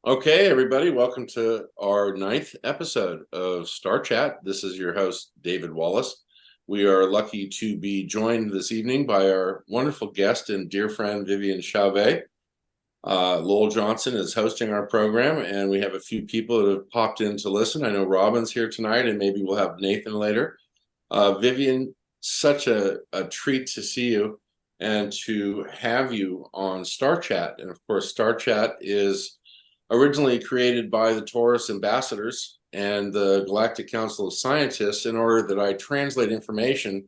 Okay, everybody, welcome to our ninth episode of Star Chat. This is your host, David Wallace. We are lucky to be joined this evening by our wonderful guest and dear friend, Viviane Chauvet. Lowell Johnson is hosting our program, and we have a few people that have popped in to listen. I know Robyn's here tonight, and maybe we'll have Nathan later. Viviane, such a treat to see you and to have you on Star Chat. And of course, Star Chat is originally created by the Taurus ambassadors and the Galactic Council of Scientists in order that I translate information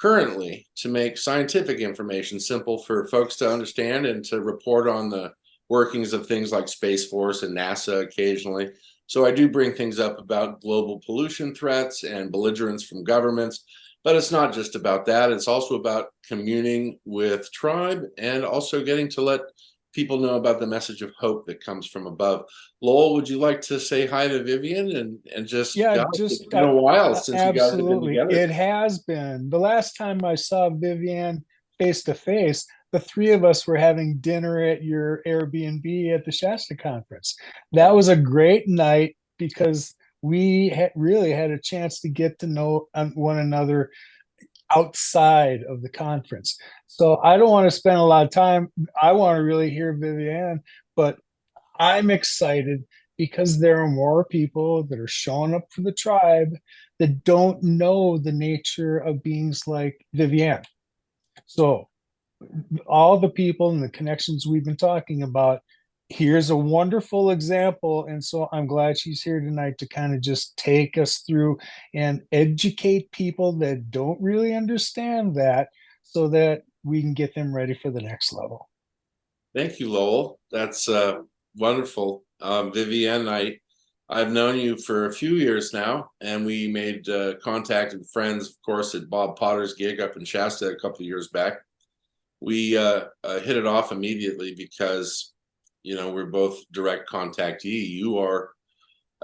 currently to make scientific information simple for folks to understand and to report on the workings of things like Space Force and NASA occasionally. So I do bring things up about global pollution threats and belligerence from governments, but it's not just about that. It's also about communing with tribe and also getting to let people know about the message of hope that comes from above. Lowell, would you like to say hi to Vivian and just, Yeah, God, it's just been a while since you guys have been absolutely. together. It has been. The last time I saw Vivian face to face, the three of us were having dinner at your Airbnb at the Shasta conference. That was a great night because we really had a chance to get to know one another outside of the conference. So I don't want to spend a lot of time. I want to really hear Vivian, but I'm excited because there are more people that are showing up for the tribe that don't know the nature of beings like Vivian. So, all the people and the connections we've been talking about, here's a wonderful example. And so, I'm glad she's here tonight to kind of just take us through and educate people that don't really understand that so that we can get them ready for the next level. Thank you, Lowell. That's wonderful. Vivian, I've known you for a few years now, and we made contact and friends, of course, at Bob Potter's gig up in Shasta a couple of years back. We hit it off immediately because, we're both direct contactee. You are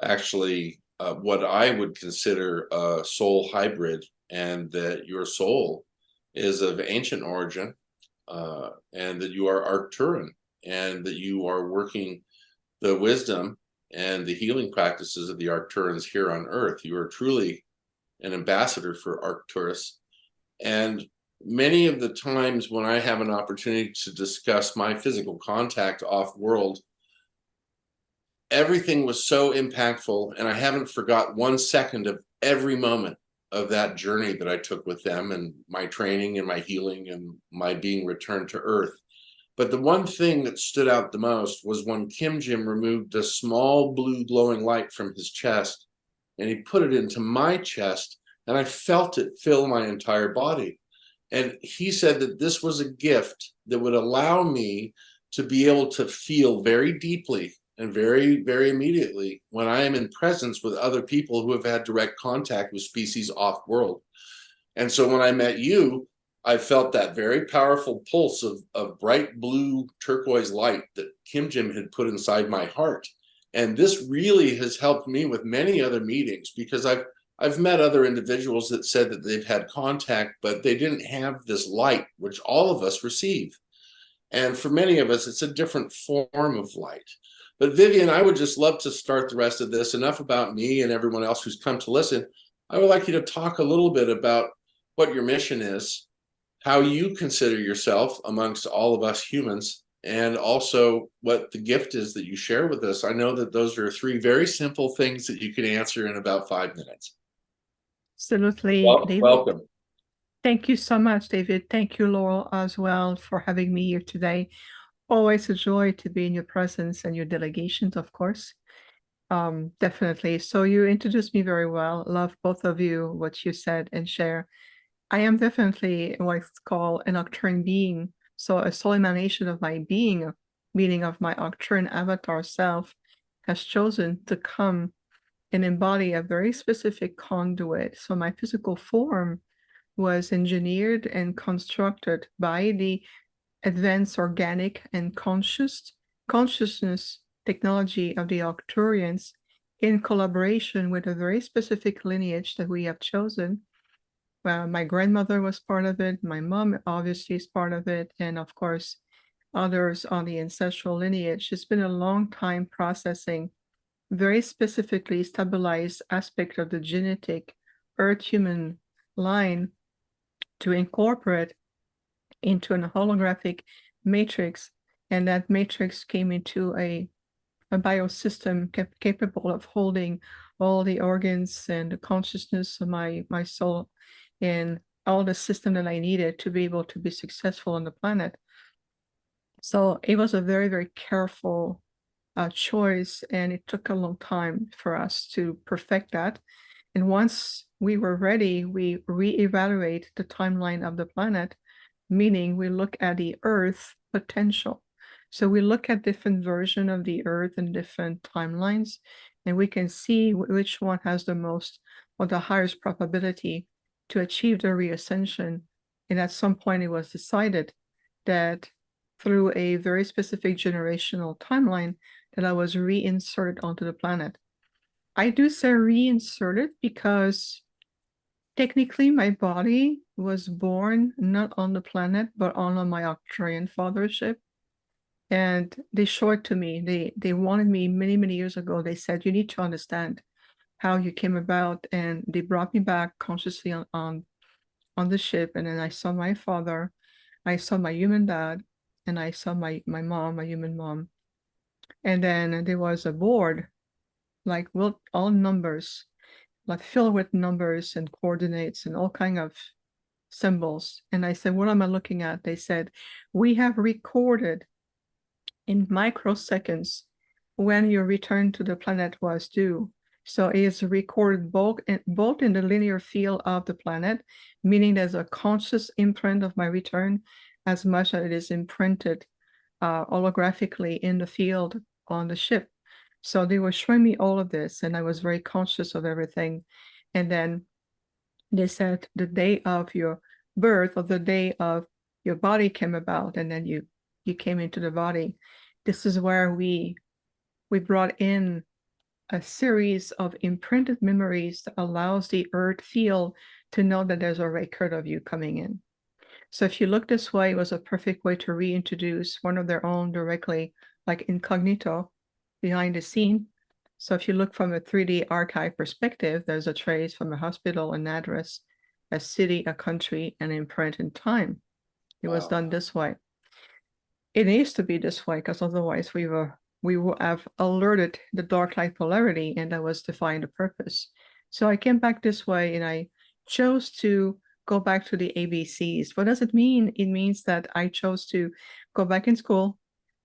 actually what I would consider a soul hybrid, and that your soul is of ancient origin, and that you are Arcturan, and that you are working the wisdom and the healing practices of the Arcturans here on Earth. You are truly an ambassador for Arcturus. And many of the times when I have an opportunity to discuss my physical contact off world, everything was so impactful, and I haven't forgot 1 second of every moment of that journey that I took with them, and my training and my healing and my being returned to Earth. But the one thing that stood out the most was when Kim Jim removed a small blue glowing light from his chest, and he put it into my chest, and I felt it fill my entire body. And he said that this was a gift that would allow me to be able to feel very deeply and very, very immediately when I am in presence with other people who have had direct contact with species off world. And so when I met you, I felt that very powerful pulse of bright blue turquoise light that Kim Jim had put inside my heart. And this really has helped me with many other meetings, because I've met other individuals that said that they've had contact, but they didn't have this light, which all of us receive. And for many of us, it's a different form of light. But Vivian, I would just love to start the rest of this. Enough about me and everyone else who's come to listen. I would like you to talk a little bit about what your mission is, how you consider yourself amongst all of us humans, and also what the gift is that you share with us. I know that those are three very simple things that you can answer in about 5 minutes. Absolutely, David. Welcome. Thank you so much, David. Thank you, Laurel, as well, for having me here today. Always a joy to be in your presence and your delegations, of course. Definitely. So you introduced me very well. Love both of you, what you said and share. I am definitely what's called an Arcturian being. So a soul emanation of my being, meaning of my Arcturian avatar self, has chosen to come and embody a very specific conduit. So my physical form was engineered and constructed by the advanced organic and consciousness technology of the Arcturians in collaboration with a very specific lineage that we have chosen. My grandmother was part of it. My mom obviously is part of it. And of course, others on the ancestral lineage. It's been a long time processing very specifically stabilized aspect of the genetic Earth human line to incorporate into an holographic matrix, and that matrix came into a biosystem capable of holding all the organs and the consciousness of my soul and all the system that I needed to be able to be successful on the planet. So it was a very, very careful choice, and it took a long time for us to perfect that. And once we were ready, we reevaluate the timeline of the planet, meaning we look at the Earth potential. So we look at different versions of the Earth and different timelines, and we can see which one has the most or the highest probability to achieve the reascension. And at some point, it was decided that through a very specific generational timeline, that I was reinserted onto the planet. I do say reinserted because technically my body was born not on the planet, but on my Arcturian fathership. And they showed it to me. They wanted me many, many years ago. They said, you need to understand how you came about. And they brought me back consciously on the ship. And then I saw my father, I saw my human dad, and I saw my mom, my human mom. And then there was a board, like with all numbers, like filled with numbers and coordinates and all kind of symbols. And I said, what am I looking at? They said, we have recorded in microseconds when your return to the planet was due. So it is recorded both in the linear field of the planet, meaning there's a conscious imprint of my return as much as it is imprinted holographically in the field on the ship. So they were showing me all of this, and I was very conscious of everything. And then they said the day of your birth or the day of your body came about, and then you came into the body. This is where we brought in a series of imprinted memories that allows the Earth field to know that there's a record of you coming in. So if you look this way, it was a perfect way to reintroduce one of their own directly, like incognito, behind the scene. So if you look from a 3D archive perspective, there's a trace from a hospital, an address, a city, a country, and imprint in time. It was done this way. It needs to be this way because otherwise we will have alerted the dark light polarity, and that was to find a purpose. So I came back this way, and I chose to go back to the ABCs. What does it mean? It means that I chose to go back in school,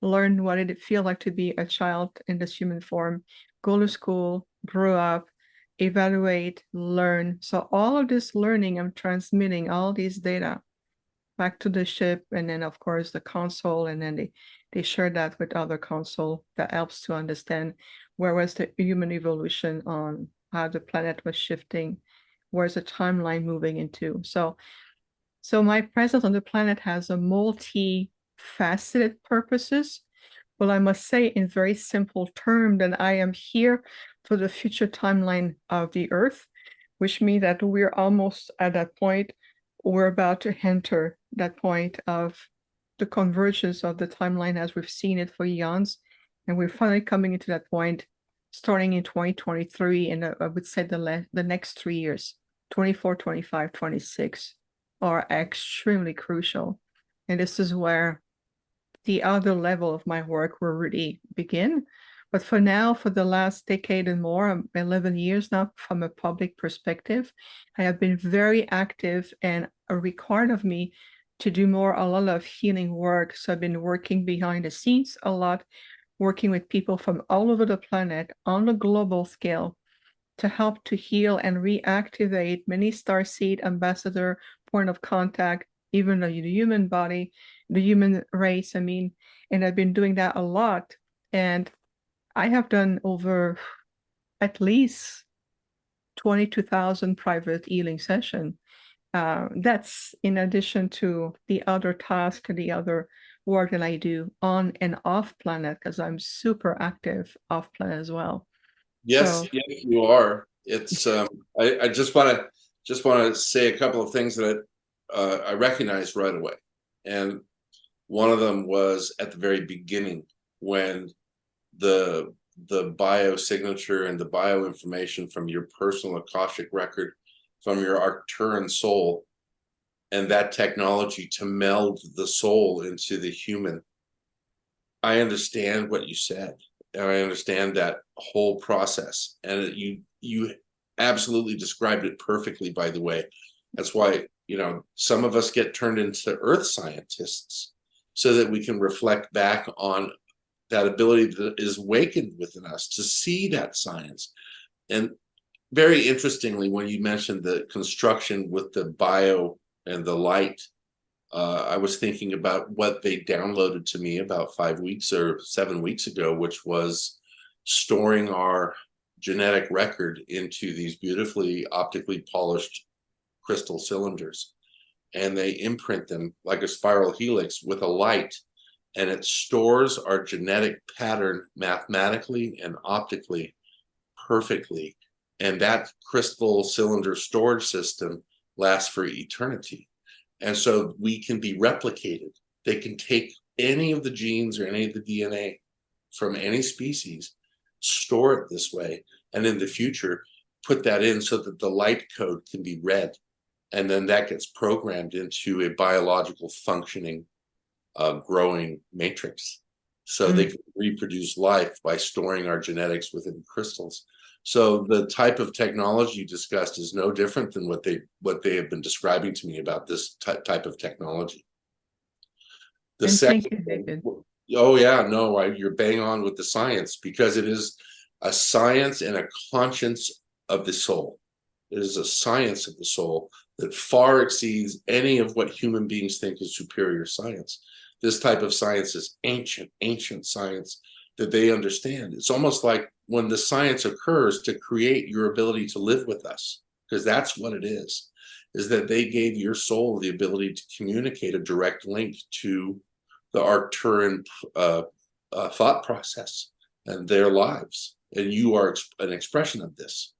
learn what did it feel like to be a child in this human form, go to school, grow up, evaluate, learn. So all of this learning, I'm transmitting all these data back to the ship, and then of course the console, and then they share that with other console that helps to understand where was the human evolution on how the planet was shifting, where's the timeline moving into. So my presence on the planet has a multi-faceted purposes. Well, I must say in very simple term that I am here for the future timeline of the Earth, which means that we're almost at that point. We're about to enter that point of the convergence of the timeline as we've seen it for eons. And we're finally coming into that point starting in 2023. And I would say the next 3 years, 24, 25, 26 are extremely crucial. And this is where the other level of my work will really begin. But for now, for the last decade and more, 11 years now, from a public perspective, I have been very active and required of me to do a lot of healing work. So I've been working behind the scenes a lot, working with people from all over the planet on a global scale to help to heal and reactivate many starseed ambassador point of contact, even the human body, the human race. I mean, and I've been doing that a lot. And I have done over at least 22,000 private healing sessions. That's in addition to the other task, the other work that I do on and off planet, because I'm super active off planet as well. Yes, So, yes, you are. It's I just want to say a couple of things that I recognize right away. And One of them was at the very beginning when the biosignature and the bioinformation from your personal Akashic record, from your Arcturan soul, and that technology to meld the soul into the human. I understand what you said, and I understand that whole process. And you absolutely described it perfectly, by the way. That's why, you know, some of us get turned into earth scientists so that we can reflect back on that ability that is awakened within us to see that science. And very interestingly, when you mentioned the construction with the bio and the light, I was thinking about what they downloaded to me about 5 weeks or 7 weeks ago, which was storing our genetic record into these beautifully optically polished crystal cylinders. And they imprint them like a spiral helix with a light, and it stores our genetic pattern mathematically and optically perfectly. And that crystal cylinder storage system lasts for eternity. And so we can be replicated. They can take any of the genes or any of the DNA from any species, store it this way, and in the future, put that in so that the light code can be read. And then that gets programmed into a biological functioning, growing matrix. So they can reproduce life by storing our genetics within crystals. So the type of technology you discussed is no different than what they have been describing to me about this type of technology. The second, thank you, David. Oh yeah, no, you're bang on with the science, because it is a science and a conscience of the soul. It is a science of the soul that far exceeds any of what human beings think is superior science. This type of science is ancient science that they understand. It's almost like when the science occurs to create your ability to live with us, because that's what it is that they gave your soul the ability to communicate a direct link to the Arcturan thought process and their lives. And you are an expression of this.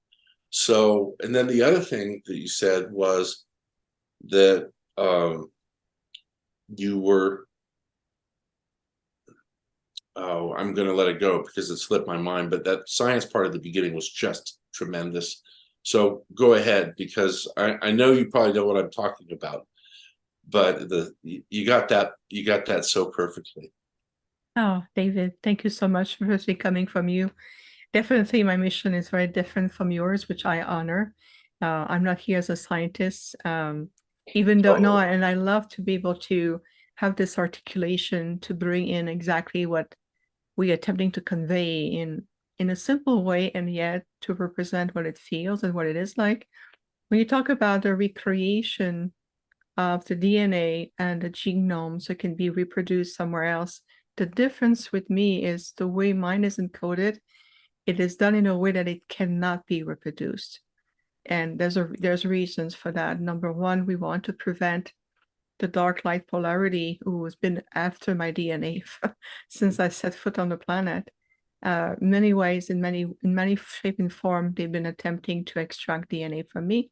So, and then the other thing that you said was that you were, oh, I'm going to let it go because it slipped my mind, but that science part at the beginning was just tremendous. So go ahead, because I know you probably know what I'm talking about, but you got that so perfectly. Oh, David, thank you so much for coming from you. Definitely, my mission is very different from yours, which I honor. I'm not here as a scientist, even though, no, and I love to be able to have this articulation to bring in exactly what we are attempting to convey in a simple way, and yet to represent what it feels and what it is like. When you talk about the recreation of the DNA and the genome so it can be reproduced somewhere else, the difference with me is the way mine is encoded. It is done in a way that it cannot be reproduced. And there's reasons for that. Number one, we want to prevent the dark light polarity, who has been after my DNA since I set foot on the planet. Many ways, in many shape and form, they've been attempting to extract DNA from me.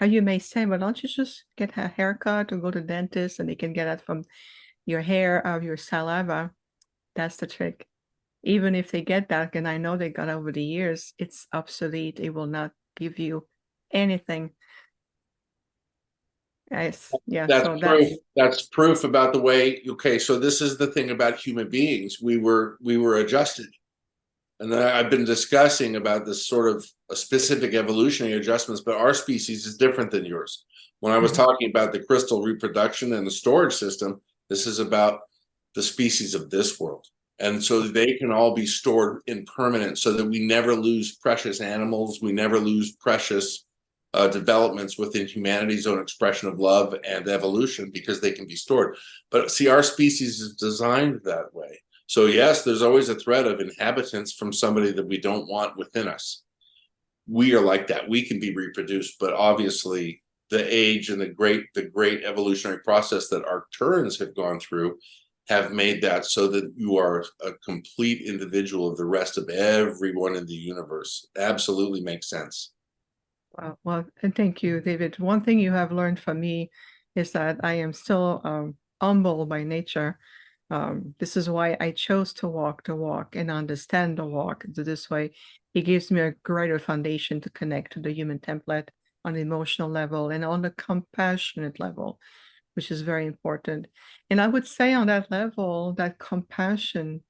Now you may say, well, don't you just get a haircut or go to the dentist and they can get it from your hair or your saliva? That's the trick. Even if they get that, and I know they got over the years, it's obsolete. It will not give you anything. Yeah, That's so proof. That's proof about the way. Okay, so this is the thing about human beings. We were adjusted, and I've been discussing about this sort of a specific evolutionary adjustments. But our species is different than yours. When I was talking about the crystal reproduction and the storage system, this is about the species of this world. And so they can all be stored in permanent, so that we never lose precious animals. We never lose precious developments within humanity's own expression of love and evolution, because they can be stored. But see, our species is designed that way. So yes, there's always a threat of inhabitants from somebody that we don't want within us. We are like that. We can be reproduced, but obviously the age and the great evolutionary process that Arcturans have gone through have made that so that you are a complete individual of the rest of everyone in the universe. Absolutely makes sense. Wow. Well, and thank you, David. One thing you have learned from me is that I am still humble by nature. This is why I chose to walk the walk and understand the walk. So this way, it gives me a greater foundation to connect to the human template on the emotional level and on the compassionate level, which is very important. And I would say on that level, that compassion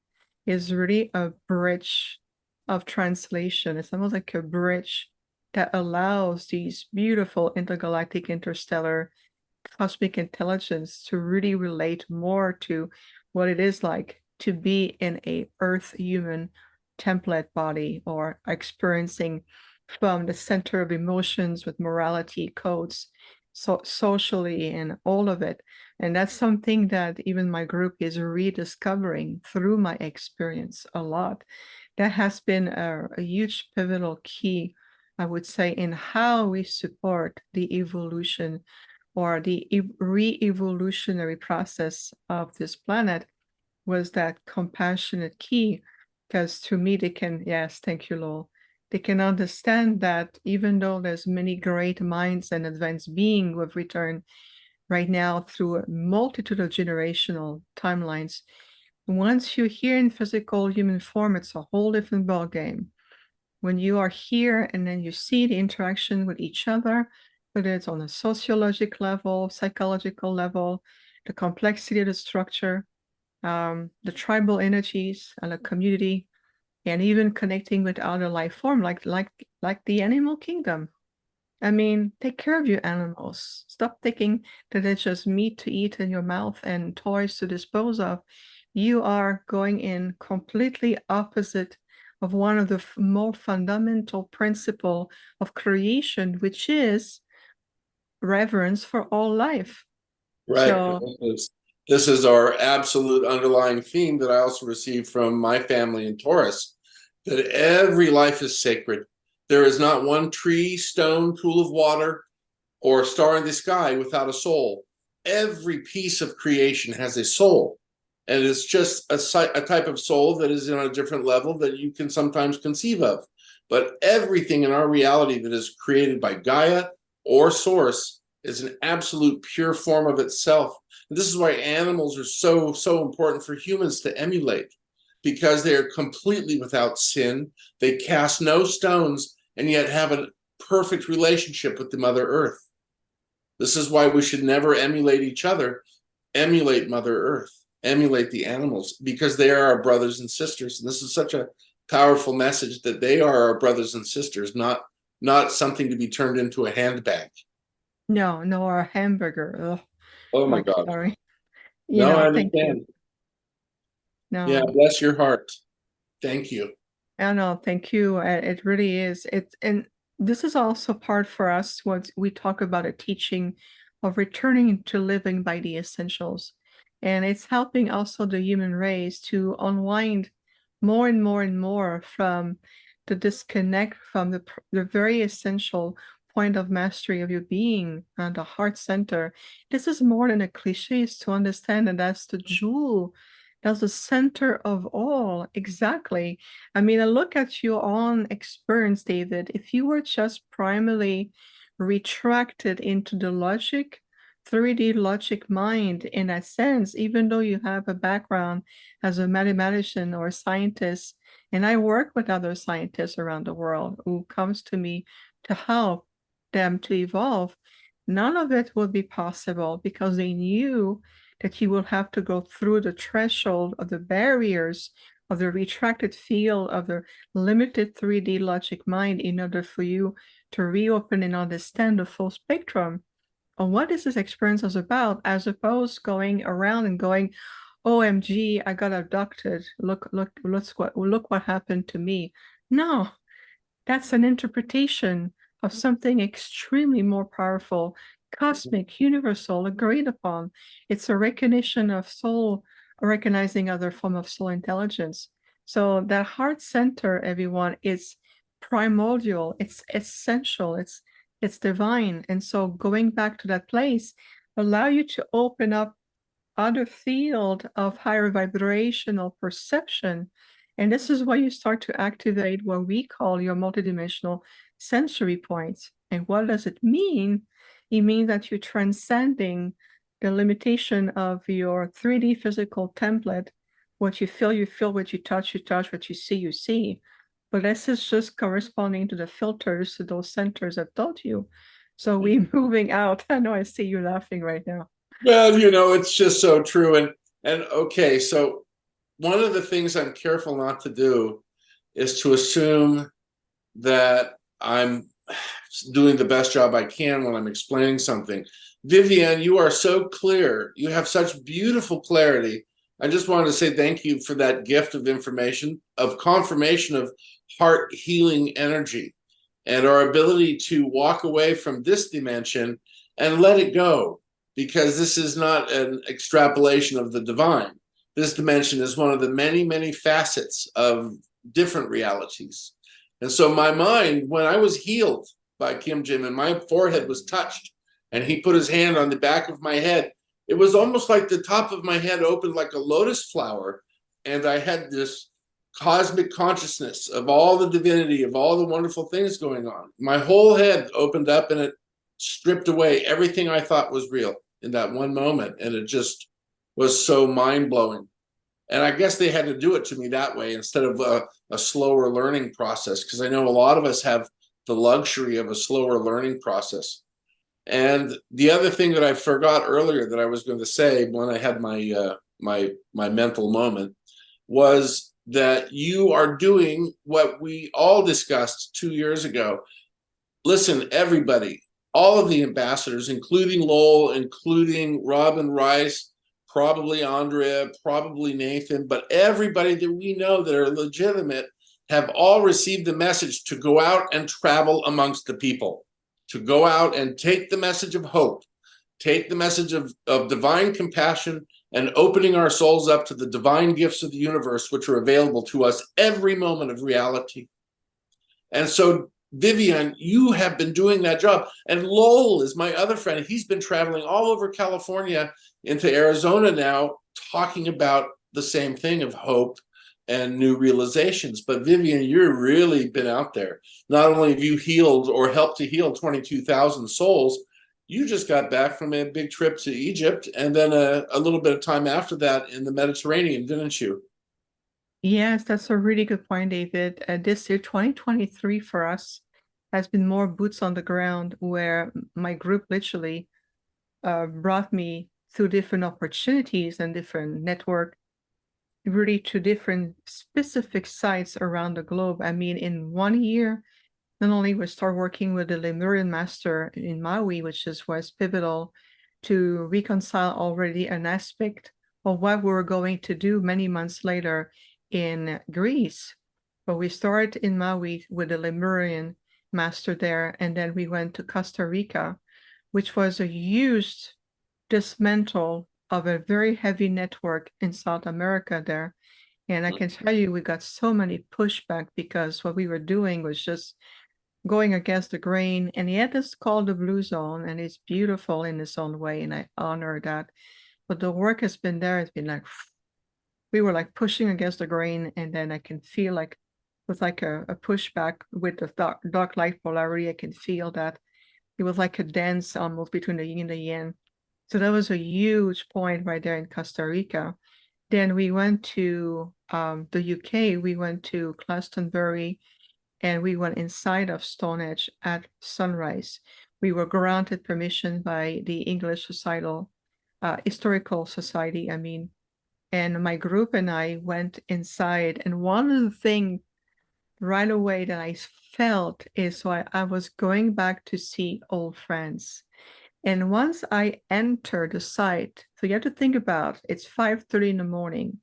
is really a bridge of translation. It's almost like a bridge that allows these beautiful intergalactic, interstellar, cosmic intelligence to really relate more to what it is like to be in a earth human template body, or experiencing from the center of emotions with morality codes, so socially and all of it. And that's something that even my group is rediscovering through my experience a lot. That has been a huge pivotal key, I would say, in how we support the evolution or the re-evolutionary process of this planet, was that compassionate key. Because to me, they can, yes, thank you, Lowell. They can understand that even though there's many great minds and advanced beings who have returned right now through a multitude of generational timelines, once you're here in physical human form, it's a whole different ballgame. When you are here and then you see the interaction with each other, whether it's on a sociological level, psychological level, the complexity of the structure, the tribal energies and the community, and even connecting with other life form, like the animal kingdom. I mean, take care of your animals. Stop thinking that it's just meat to eat in your mouth and toys to dispose of. You are going in completely opposite of one of the more fundamental principle of creation, which is reverence for all life. Right. So This is our absolute underlying theme that I also received from my family in Taurus, that every life is sacred. There is not one tree, stone, pool of water, or star in the sky without a soul. Every piece of creation has a soul. And it's just a type of soul that is on a different level that you can sometimes conceive of. But everything in our reality that is created by Gaia or Source is an absolute pure form of itself. And this is why animals are so important for humans to emulate, because they are completely without sin. They cast no stones and yet have a perfect relationship with the Mother Earth. This is why we should never emulate each other. Emulate Mother Earth, emulate the animals, because they are our brothers and sisters. And this is such a powerful message, that they are our brothers and sisters, not something to be turned into a handbag. no, or a hamburger. Ugh. Oh my God. Sorry. No, I Thank you. understand. No. Yeah, bless your heart. Thank you. No, thank you. It really is. And this is also part for us what we talk about, a teaching of returning to living by the essentials. And it's helping also the human race to unwind more and more and more from the disconnect from the very essential point of mastery of your being and the heart center. This is more than a cliche, is to understand that that's the jewel, that's the center of all. Exactly. I mean, I look at your own experience, David. If you were just primarily retracted into the logic, 3D logic mind, in a sense, even though you have a background as a mathematician or a scientist, and I work with other scientists around the world who comes to me to help them to evolve, none of it would be possible because they knew that you will have to go through the threshold of the barriers of the retracted field of the limited 3D logic mind in order for you to reopen and understand the full spectrum of what is this experience is about, as opposed going around and going, OMG, I got abducted. Look what happened to me. No, that's an interpretation of something extremely more powerful, cosmic, universal, agreed upon. It's a recognition of soul, recognizing other form of soul intelligence. So that heart center, everyone, is primordial. It's essential. It's divine. And so going back to that place allow you to open up other field of higher vibrational perception. And this is why you start to activate what we call your multidimensional sensory points. And what does it mean? It means that you're transcending the limitation of your 3D physical template. What you feel, what you touch, what you see. But this is just corresponding to the filters, to those centers I've taught you. So we moving out. I know I see you laughing right now. Well, it's just so true. And okay, so one of the things I'm careful not to do is to assume that I'm doing the best job I can when I'm explaining something. Vivian, you are so clear. You have such beautiful clarity. I just wanted to say thank you for that gift of information, of confirmation of heart healing energy, and our ability to walk away from this dimension and let it go, because this is not an extrapolation of the divine. This dimension is one of the many, many facets of different realities. And so my mind, when I was healed by Kim Jim and my forehead was touched and he put his hand on the back of my head, it was almost like the top of my head opened like a lotus flower. And I had this cosmic consciousness of all the divinity, of all the wonderful things going on. My whole head opened up and it stripped away everything I thought was real in that one moment. And it just was so mind-blowing. And I guess they had to do it to me that way instead of a slower learning process, because I know a lot of us have the luxury of a slower learning process. And the other thing that I forgot earlier that I was going to say when I had my my mental moment was that you are doing what we all discussed 2 years ago. Listen, everybody, all of the ambassadors, including Lowell, including Robyn Rice, probably Andrea, probably Nathan, but everybody that we know that are legitimate have all received the message to go out and travel amongst the people, to go out and take the message of hope, take the message of divine compassion and opening our souls up to the divine gifts of the universe, which are available to us every moment of reality. And so, Vivian, you have been doing that job. And Lowell is my other friend. He's been traveling all over California into Arizona now, talking about the same thing of hope and new realizations. But Vivian, you've really been out there. Not only have you healed or helped to heal 22,000 souls, you just got back from a big trip to Egypt and then a little bit of time after that in the Mediterranean, didn't you? Yes, that's a really good point, David. This year, 2023 for us has been more boots on the ground, where my group literally brought me through different opportunities and different network, really to different specific sites around the globe. I mean, in 1 year, not only we start working with the Lemurian master in Maui, which was pivotal to reconcile already an aspect of what we were going to do many months later in Greece. But we started in Maui with the Lemurian master there, and then we went to Costa Rica, which was a huge dismantle of a very heavy network in South America there. And I can tell you, we got so many pushback because what we were doing was just going against the grain, and yet it's called the Blue Zone, and it's beautiful in its own way, and I honor that. But the work has been there. It's been like we were like pushing against the grain, and then I can feel like with like a pushback with the dark light polarity. I can feel that it was like a dance almost between the yin and the yang. So that was a huge point right there in Costa Rica. Then we went to the UK. We went to Glastonbury, and we went inside of Stonehenge at sunrise. We were granted permission by the English Historical Society, and my group and I went inside. And one of the things right away that I felt is I was going back to see old friends. And once I entered the site, so you have to think about, it's 5:30 in the morning.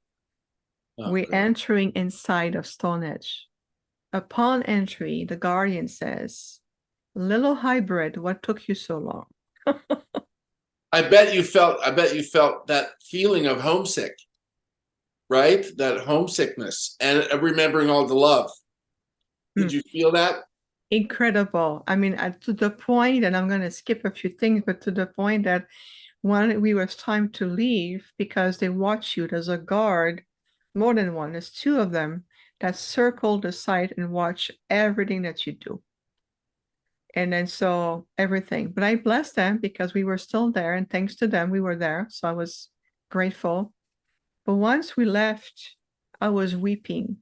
We're entering inside of Stonehenge. Upon entry, the guardian says, "Little hybrid, what took you so long?" I bet you felt that feeling of homesick, right? That homesickness and remembering all the love. Did you feel that? Incredible. I mean, to the point, and I'm going to skip a few things, but to the point that when we was time to leave, because they watch you, there's a guard, more than one, there's two of them that circle the site and watch everything that you do. And then so everything. But I blessed them because we were still there, and thanks to them, we were there. So I was grateful. But once we left, I was weeping.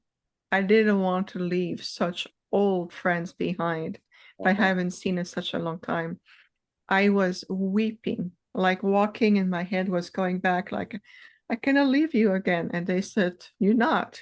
I didn't want to leave such old friends behind I haven't seen in such a long time. I was weeping, like walking, and my head was going back, like, I cannot leave you again. And they said, you're not.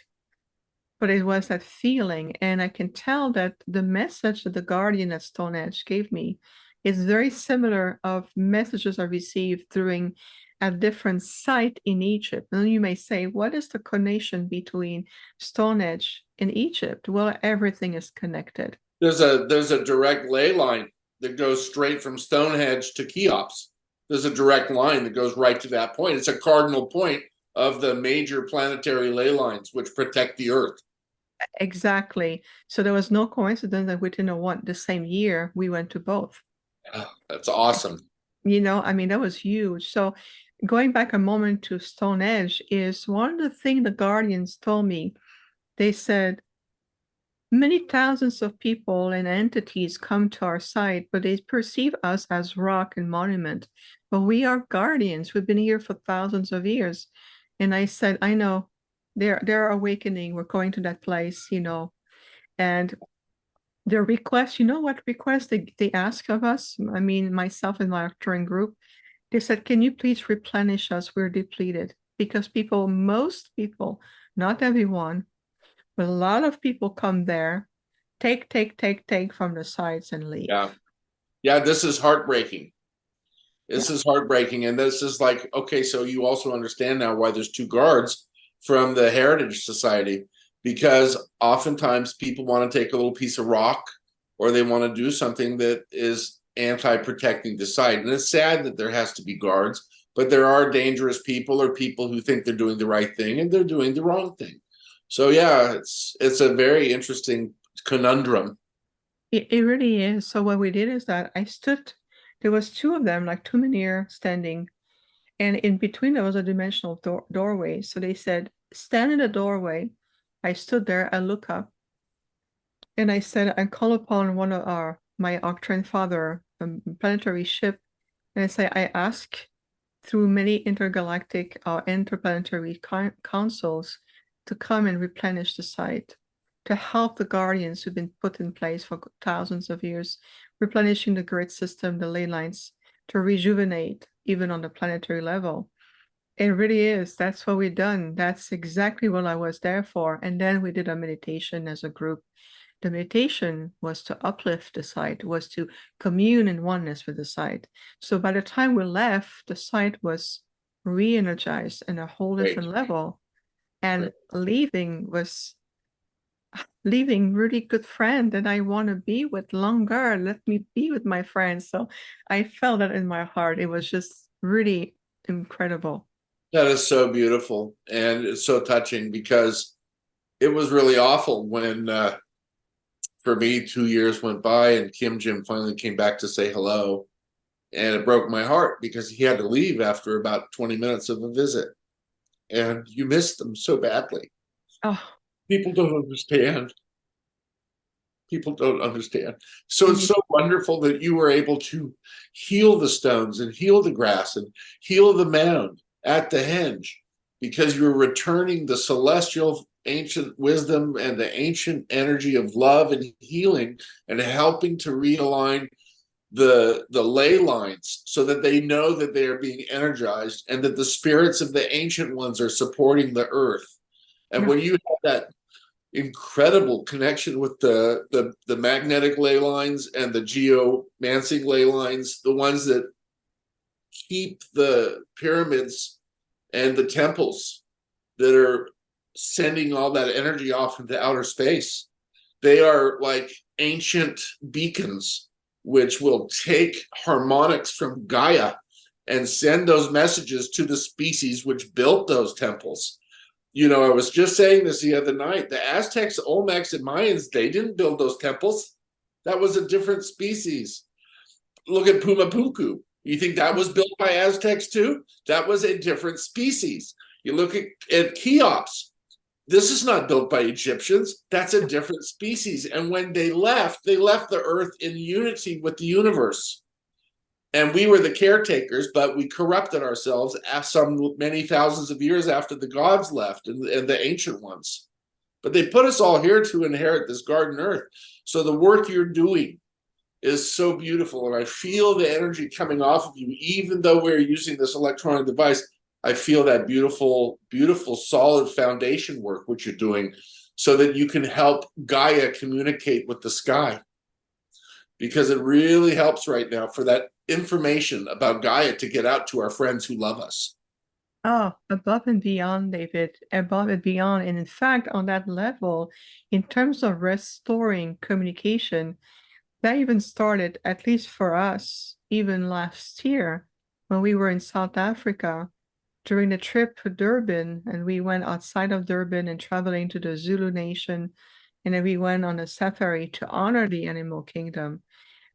But it was that feeling. And I can tell that the message that the Guardian at Stonehenge gave me is very similar of messages I received during a different site in Egypt. And you may say, what is the connection between Stonehenge and Egypt? Well, everything is connected. There's a direct ley line that goes straight from Stonehenge to Cheops. There's a direct line that goes right to that point. It's a cardinal point of the major planetary ley lines which protect the Earth. Exactly. So there was no coincidence that within the same year we went to both. Oh, that's awesome. You know, I mean, that was huge. So going back a moment to Stonehenge is one of the things the Guardians told me. They said, many thousands of people and entities come to our site, but they perceive us as rock and monument. But we are guardians. We've been here for thousands of years. And I said, I know, they're awakening. We're going to that place, you know. And their request, you know what request they ask of us? I mean, myself and my actoring group, they said, can you please replenish us? We're depleted. Because people, most people, not everyone, but a lot of people come there, take from the sites and leave. Yeah, this is heartbreaking. This is heartbreaking. And this is like, okay, so you also understand now why there's 2 guards from the Heritage Society, because oftentimes people want to take a little piece of rock, or they want to do something that is anti-protecting the site. And it's sad that there has to be guards, but there are dangerous people, or people who think they're doing the right thing and they're doing the wrong thing. So yeah, it's a very interesting conundrum. It really is. So what we did is that I stood, there was 2 of them, like 2 menhir standing, and in between there was a dimensional doorway. So they said, stand in the doorway. I stood there, I look up, and I said, I call upon one of my Octran father, planetary ship, and I say, I ask through many intergalactic or interplanetary councils to come and replenish the site, to help the guardians who've been put in place for thousands of years, replenishing the grid system, the ley lines, to rejuvenate even on the planetary level. It really is. That's what we've done. That's exactly what I was there for. And then we did a meditation as a group. The meditation was to uplift the site, was to commune in oneness with the site. So by the time we left, the site was re-energized in a whole different level. And leaving was really good friend that I want to be with longer. Let me be with my friends. So I felt that in my heart. It was just really incredible. That is so beautiful, and it's so touching, because it was really awful when for me 2 years went by and Kim Jim finally came back to say hello, and it broke my heart because he had to leave after about 20 minutes of a visit, and you missed them so badly. Oh, people don't understand. People don't understand. So it's so wonderful that you were able to heal the stones and heal the grass and heal the mound at the henge, because you're returning the celestial ancient wisdom and the ancient energy of love and healing, and helping to realign the ley lines so that they know that they are being energized, and that the spirits of the ancient ones are supporting the earth. And when you have that incredible connection with the magnetic ley lines and the geomancing ley lines, the ones that keep the pyramids and the temples that are sending all that energy off into outer space, they are like ancient beacons which will take harmonics from Gaia and send those messages to the species which built those temples. You know, I was just saying this the other night. The Aztecs, Olmecs, and Mayans, they didn't build those temples. That was a different species. Look at Pumapunku. You think that was built by Aztecs too? That was a different species. You look at Cheops. this is not built by Egyptians. That's a different species. And when they left the earth in unity with the universe. And we were the caretakers, but we corrupted ourselves many thousands of years after the gods left and the ancient ones. But they put us all here to inherit this garden earth. So the work you're doing is so beautiful. And I feel the energy coming off of you, even though we're using this electronic device. I feel that beautiful, beautiful, solid foundation work, which you're doing, so that you can help Gaia communicate with the sky. Because it really helps right now for that information about Gaia to get out to our friends who love us. Oh, above and beyond, David, above and beyond. And in fact, on that level, in terms of restoring communication, that even started, at least for us, even last year when we were in South Africa during the trip to Durban, and we went outside of Durban and traveling to the Zulu Nation. And then we went on a safari to honor the animal kingdom.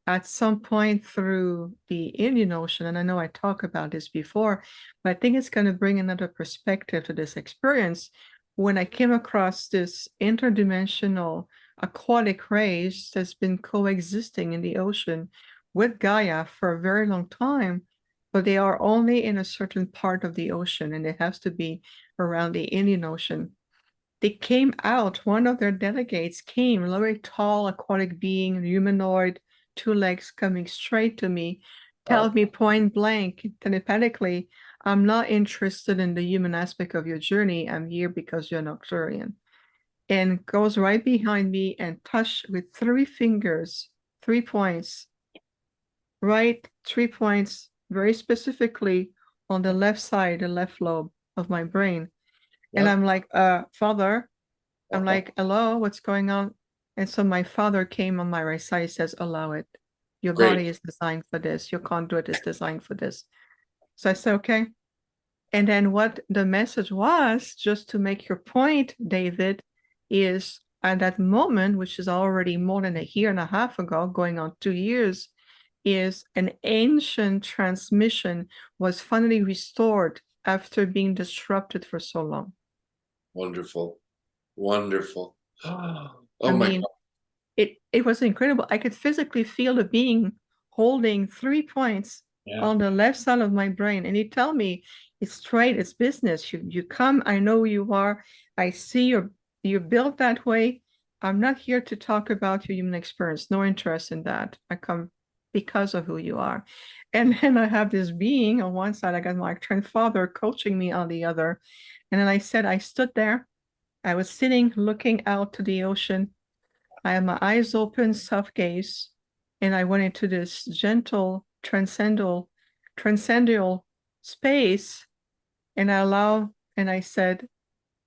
At some point through the Indian Ocean, and I know I talked about this before, but I think it's going to bring another perspective to this experience. When I came across this interdimensional aquatic race that's been coexisting in the ocean with Gaia for a very long time, but they are only in a certain part of the ocean, and it has to be around the Indian Ocean. They came out, one of their delegates came, a very tall aquatic being, humanoid, 2 legs, coming straight to me, tells me point blank, telepathically, I'm not interested in the human aspect of your journey. I'm here because you're Nocturian. And goes right behind me and touched with 3 fingers, 3 points, right? 3 points, very specifically on the left side, the left lobe of my brain. And I'm like, Father, I'm like, hello, what's going on? And so my father came on my right side, says, allow it. Your body is designed for this. Your conduit is designed for this. So I said, okay. And then what the message was, just to make your point, David, is at that moment, which is already more than a year and a half ago, going on 2 years, is an ancient transmission was finally restored after being disrupted for so long. Wonderful. Wonderful. Oh I my mean, God. it was incredible. I could physically feel the being holding 3 points on the left side of my brain. And he tell me, it's trade, it's business. You come, I know who you are. I see you're built that way. I'm not here to talk about your human experience. No interest in that. I come because of who you are. And then I have this being on one side. I got my grandfather coaching me on the other. And then I said, I stood there. I was sitting, looking out to the ocean. I had my eyes open, soft gaze, and I went into this gentle, transcendental space, and I said,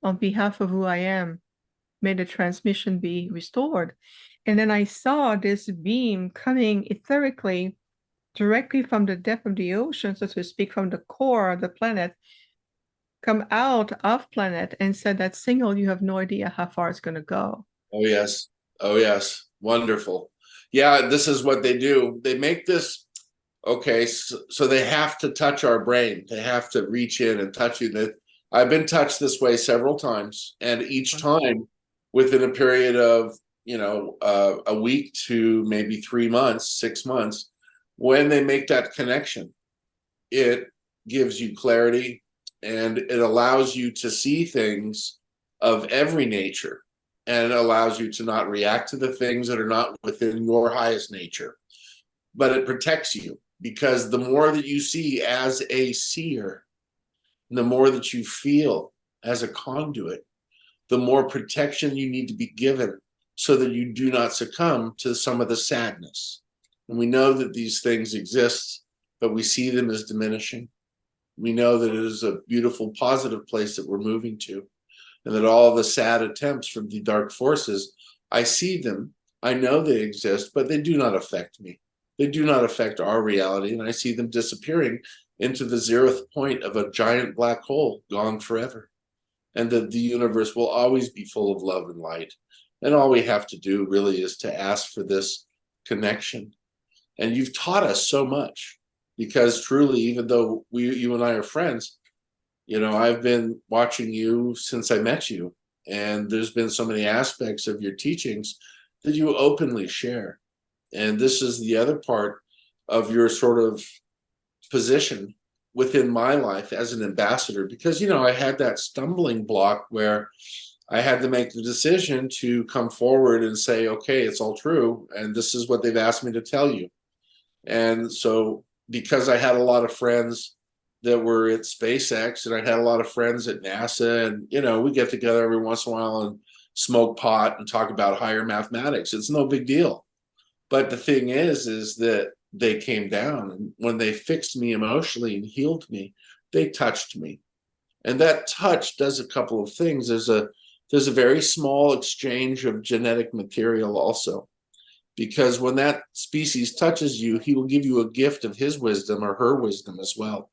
on behalf of who I am, may the transmission be restored. And then I saw this beam coming etherically directly from the depth of the ocean, so to speak, from the core of the planet, come out of planet and said, that signal, you have no idea how far it's going to go. Oh, yes. Oh, yes. Wonderful. Yeah, this is what they do. They make this, okay, so they have to touch our brain. They have to reach in and touch you. I've been touched this way several times, and each time within a period of, a week to maybe 3 months, 6 months, when they make that connection, it gives you clarity, and it allows you to see things of every nature, and it allows you to not react to the things that are not within your highest nature. But it protects you, because the more that you see as a seer, the more that you feel as a conduit, the more protection you need to be given, so that you do not succumb to some of the sadness. And we know that these things exist, but we see them as diminishing. We know that it is a beautiful, positive place that we're moving to, and that all the sad attempts from the dark forces, I see them, I know they exist, but they do not affect me. They do not affect our reality, and I see them disappearing into the 0th point of a giant black hole, gone forever. And that the universe will always be full of love and light. And all we have to do really is to ask for this connection. And you've taught us so much, because truly, even though you and I are friends, I've been watching you since I met you. And there's been so many aspects of your teachings that you openly share. And this is the other part of your sort of position within my life as an ambassador, because, you know, I had that stumbling block where I had to make the decision to come forward and say, okay, it's all true. And this is what they've asked me to tell you. And so, because I had a lot of friends that were at SpaceX, and I had a lot of friends at NASA, and, you know, we get together every once in a while and smoke pot and talk about higher mathematics. It's no big deal. But the thing is that they came down, and when they fixed me emotionally and healed me, they touched me. And that touch does a couple of things. There's a very small exchange of genetic material also, because when that species touches you, he will give you a gift of his wisdom or her wisdom as well.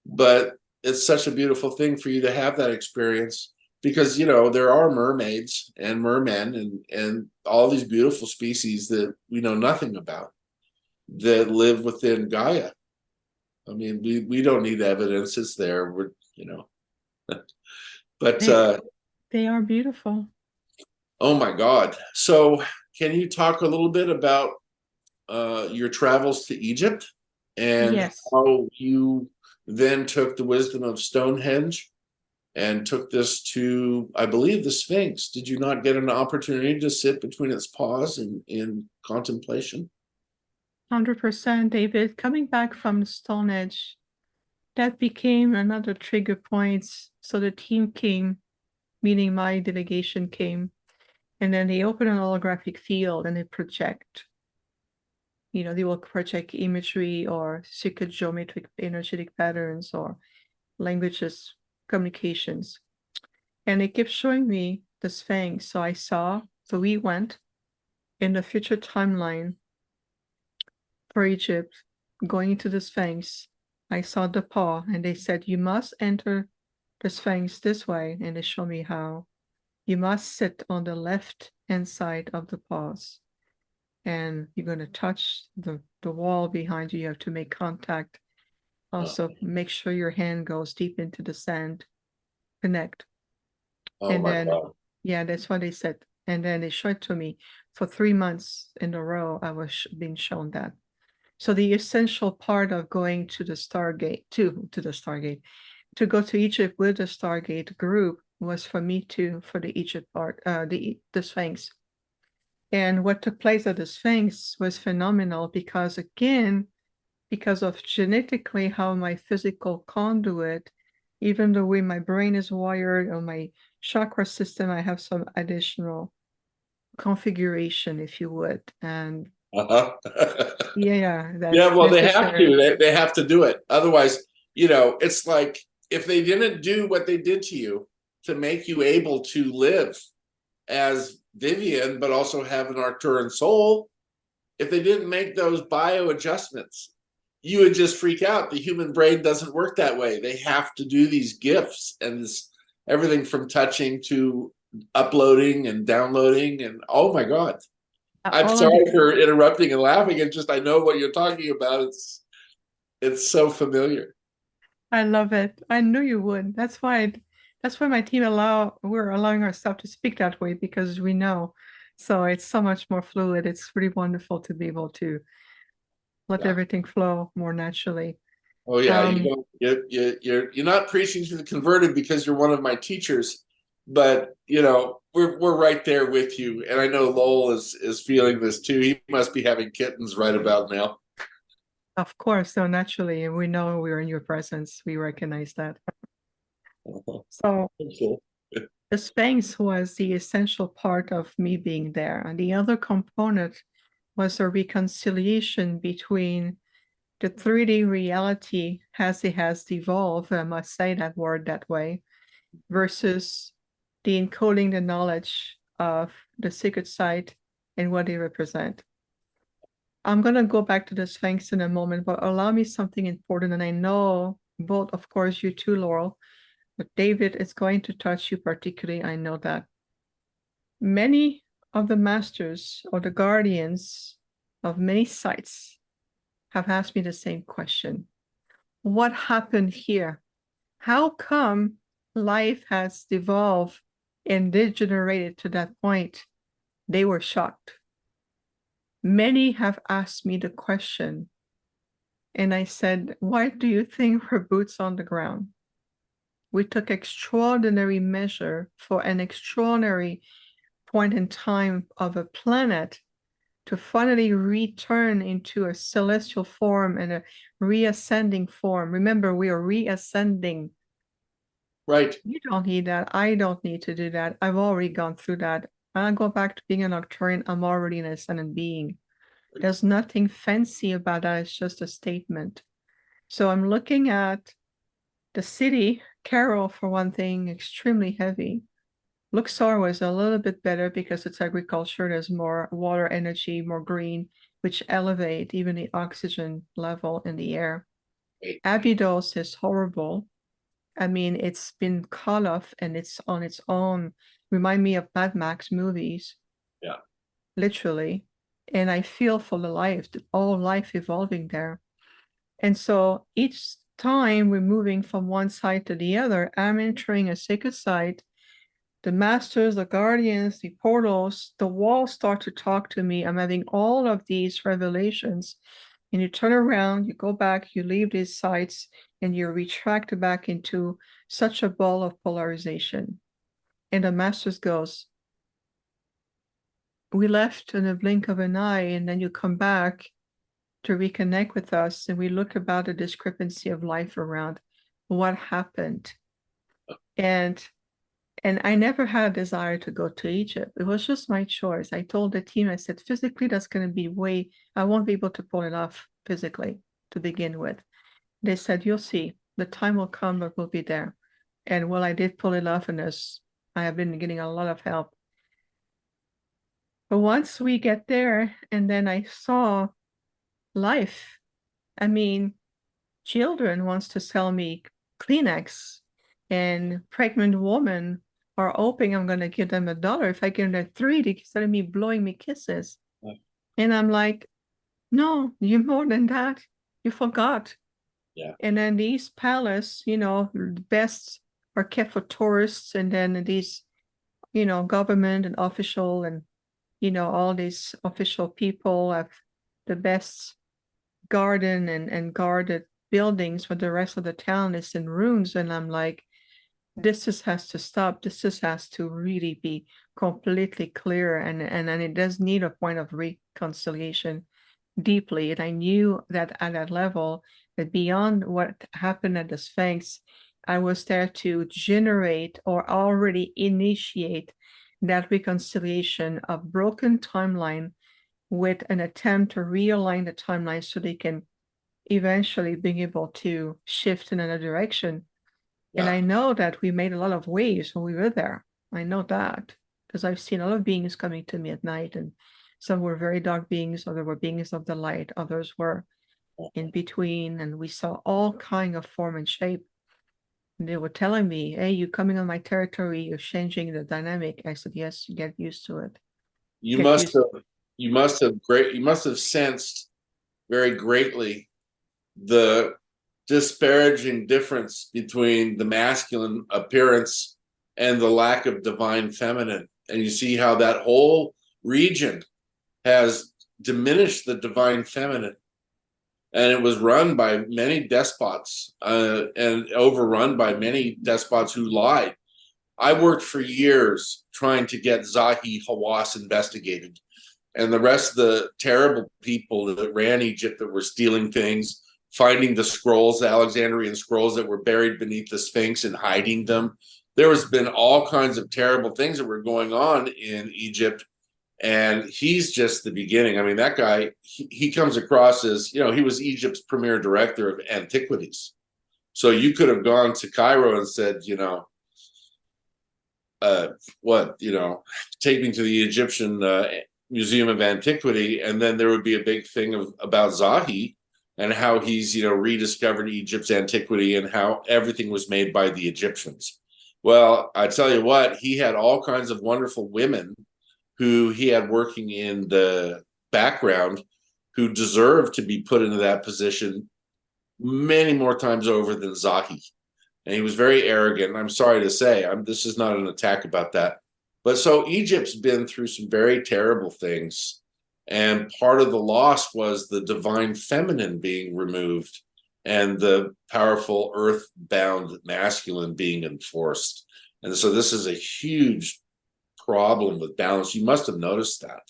But it's such a beautiful thing for you to have that experience, because, you know, there are mermaids and mermen and all these beautiful species that we know nothing about that live within Gaia. I mean, we don't need evidence. It's there. We're, you know, but they are beautiful. oh my God. So can you talk a little bit about your travels to Egypt and Yes. how you then took the wisdom of Stonehenge and took this to, I believe, the Sphinx? Did you not get an opportunity to sit between its paws in contemplation? 100%, David. Coming back from Stonehenge, that became another trigger point. So the team came, meaning my delegation came, and then they open an holographic field and they project. You know, they will project imagery or secret geometric energetic patterns or languages, communications. And it kept showing me the Sphinx. So we went in the future timeline for Egypt, going into the Sphinx. I saw the paw, and they said, you must enter the Sphinx this way. And they showed me how. You must sit on the left hand side of the paws. And you're going to touch the wall behind you. You have to make contact. Also, make sure your hand goes deep into the sand. Connect. Oh And my then, God. yeah, that's what they said. And then they showed to me for 3 months in a row. I was being shown that. So the essential part of going to the Stargate, to go to Egypt with the Stargate group was for me for the Egypt part, the Sphinx. And what took place at the Sphinx was phenomenal because, again, because of genetically how my physical conduit, even the way my brain is wired or my chakra system, I have some additional configuration, if you would. And Uh-huh. yeah, that's Yeah, well, they have necessary. to. They have to do it. Otherwise, you know, it's like if they didn't do what they did to you to make you able to live as Vivian, but also have an Arcturan soul, if they didn't make those bio adjustments, you would just freak out. The human brain doesn't work that way. They have to do these gifts and this everything from touching to uploading and downloading. And oh my God. I'm All of sorry the, for interrupting and laughing. It's just I know what you're talking about. It's so familiar. I love it. I knew you would. That's why my team we're allowing ourselves to speak that way because we know. So it's so much more fluid. It's really wonderful to be able to let Yeah. everything flow more naturally. Oh yeah, you're not preaching to the converted because you're one of my teachers, but you know we're right there with you, and I know Lowell is feeling this too. He must be having kittens right about now. Of course, so naturally, and we know we're in your presence. We recognize that. So Okay. the Sphinx was the essential part of me being there. And the other component was a reconciliation between the 3D reality as it has evolved, I must say that word that way, versus the encoding the knowledge of the sacred site and what they represent. I'm going to go back to the Sphinx in a moment, but allow me something important. And I know both, of course, you too, Laurel, but David is going to touch you particularly. I know that. Many of the masters or the guardians of many sites have asked me the same question. What happened here? How come life has evolved and degenerated to that point, they were shocked. Many have asked me the question, and I said, why do you think we're boots on the ground? We took extraordinary measure for an extraordinary point in time of a planet to finally return into a celestial form and a reascending form. Remember, we are reascending. Right. You don't need that. I don't need to do that. I've already gone through that. When I go back to being an Arcturian, I'm already an ascendant being. There's nothing fancy about that. It's just a statement. So I'm looking at the city, Carol, for one thing, extremely heavy. Luxor was a little bit better because it's agriculture. There's more water energy, more green, which elevate even the oxygen level in the air. Abydos is horrible. I mean, it's been cut off and it's on its own. Remind me of Mad Max movies. Yeah. Literally. And I feel for the life, all life evolving there. And so each time we're moving from one side to the other, I'm entering a sacred site. The masters, the guardians, the portals, the walls start to talk to me. I'm having all of these revelations. And you turn around, you go back, you leave these sites, and you retract back into such a ball of polarization. And the masters goes, we left in a blink of an eye, and then you come back to reconnect with us, and we look about the discrepancy of life around what happened. And I never had a desire to go to Egypt. It was just my choice. I told the team, I said, physically, that's going to be I won't be able to pull it off physically to begin with. They said, you'll see, the time will come, but we'll be there. And well, I did pull it off, and I have been getting a lot of help. But once we get there, and then I saw life, I mean, children wants to sell me Kleenex, and pregnant women are hoping I'm going to give them $1. If I give them 3, they started me blowing me kisses. Yeah. And I'm like, no, you're more than that. You forgot. Yeah. And then these palace, the best are kept for tourists. And then these, government and official and, all these official people have the best garden and guarded buildings, for the rest of the town is in ruins. And I'm like, this just has to stop. This just has to really be completely clear. And it does need a point of reconciliation deeply. And I knew that at that level, that beyond what happened at the Sphinx, I was there to generate or already initiate that reconciliation of broken timeline with an attempt to realign the timeline so they can eventually being able to shift in another direction. Yeah. And I know that we made a lot of waves when we were there. I know that because I've seen a lot of beings coming to me at night, and some were very dark beings, others were beings of the light, others were in between, and we saw all kind of form and shape. And they were telling me, hey, you're coming on my territory, you're changing the dynamic. I said, yes, get used to it. You must have sensed very greatly the disparaging difference between the masculine appearance and the lack of divine feminine. And you see how that whole region has diminished the divine feminine. And it was run by many despots and overrun by many despots who lied. I worked for years trying to get Zahi Hawass investigated, and the rest of the terrible people that ran Egypt that were stealing things, finding the scrolls, the Alexandrian scrolls that were buried beneath the Sphinx and hiding them. There has been all kinds of terrible things that were going on in Egypt, and he's just the beginning. I mean, that guy, he comes across as, he was Egypt's premier director of antiquities. So you could have gone to Cairo and said, take me to the Egyptian Museum of Antiquity, and then there would be a big thing about Zahi and how he's rediscovered Egypt's antiquity and how everything was made by the Egyptians. Well, I tell you what, he had all kinds of wonderful women who he had working in the background who deserved to be put into that position many more times over than Zahi. and he was very arrogant. I'm sorry to say, this is not an attack about that. But so Egypt's been through some very terrible things. And part of the loss was the divine feminine being removed and the powerful earth-bound masculine being enforced. And so this is a huge problem with balance. You must have noticed that.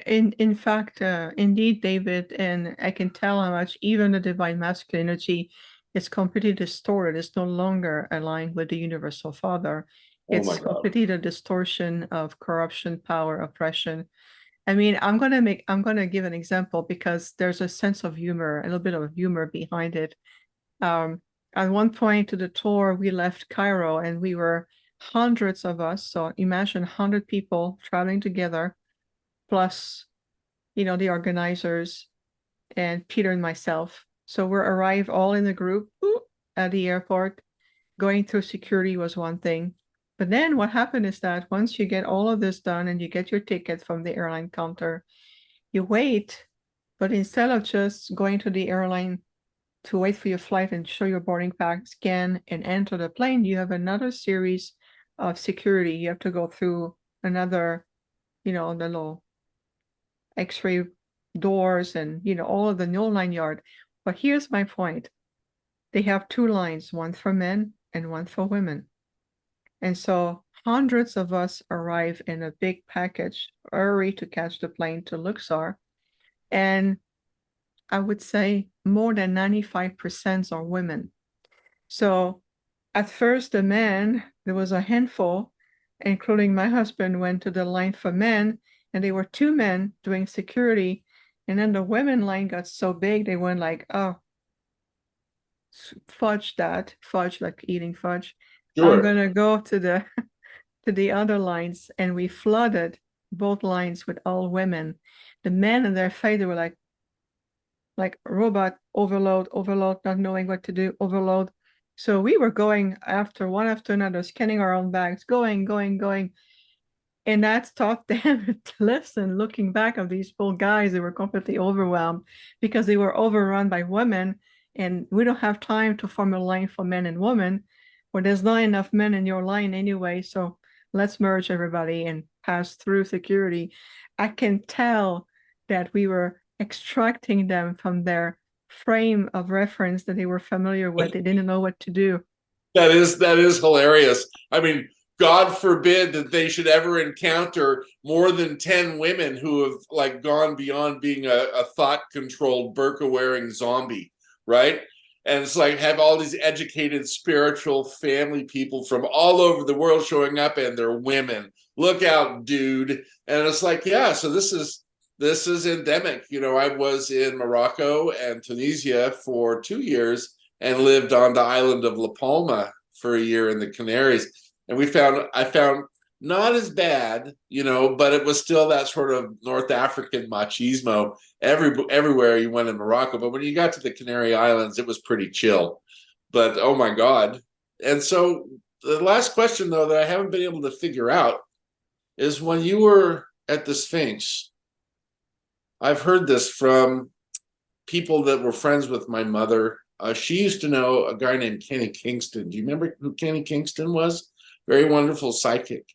In fact, indeed, David, and I can tell how much even the divine masculine energy is completely distorted. It's no longer aligned with the universal father. Oh my It's God. completely a distortion of corruption, power, oppression. I mean, I'm gonna give an example because there's a sense of humor, a little bit of humor behind it. At one point to the tour, we left Cairo and we were hundreds of us. So imagine 100 people traveling together, plus, the organizers and Peter and myself. So we're arrived all in the group at the airport. Going through security was one thing. But then what happened is that once you get all of this done and you get your ticket from the airline counter, you wait, but instead of just going to the airline to wait for your flight and show your boarding pass, scan and enter the plane, you have another series of security. You have to go through another, the little X-ray doors and, all of the whole 9 yards. But here's my point. They have two lines, one for men and one for women. And so hundreds of us arrive in a big package, hurry to catch the plane to Luxor. And I would say more than 95% are women. So at first, the men, there was a handful, including my husband, went to the line for men, and there were two men doing security. And then the women line got so big, they went like, oh, fudge like eating fudge. Sure. I'm gonna go to the other lines, and we flooded both lines with all women. The men in their face, they were like robot, overload, not knowing what to do, overload. So we were going after one after another, scanning our own bags, going. And that taught them to listen, looking back of these poor guys, they were completely overwhelmed because they were overrun by women. And we don't have time to form a line for men and women, where there's not enough men in your line anyway. So let's merge everybody and pass through security. I can tell that we were extracting them from their frame of reference that they were familiar with. They didn't know what to do. That is hilarious. I mean, God forbid that they should ever encounter more than 10 women who have like gone beyond being a thought-controlled burqa-wearing zombie, right? And it's like have all these educated spiritual family people from all over the world showing up, and they're women. Look out, dude. And it's like, yeah, so this is endemic. I was in Morocco and Tunisia for 2 years and lived on the island of La Palma for a year in the Canaries. And I found not as bad, but it was still that sort of North African machismo everywhere you went in Morocco. But when you got to the Canary Islands, it was pretty chill. But oh my God. And so the last question, though, that I haven't been able to figure out is when you were at the Sphinx, I've heard this from people that were friends with my mother. She used to know a guy named Kenny Kingston. Do you remember who Kenny Kingston was? Very wonderful psychic.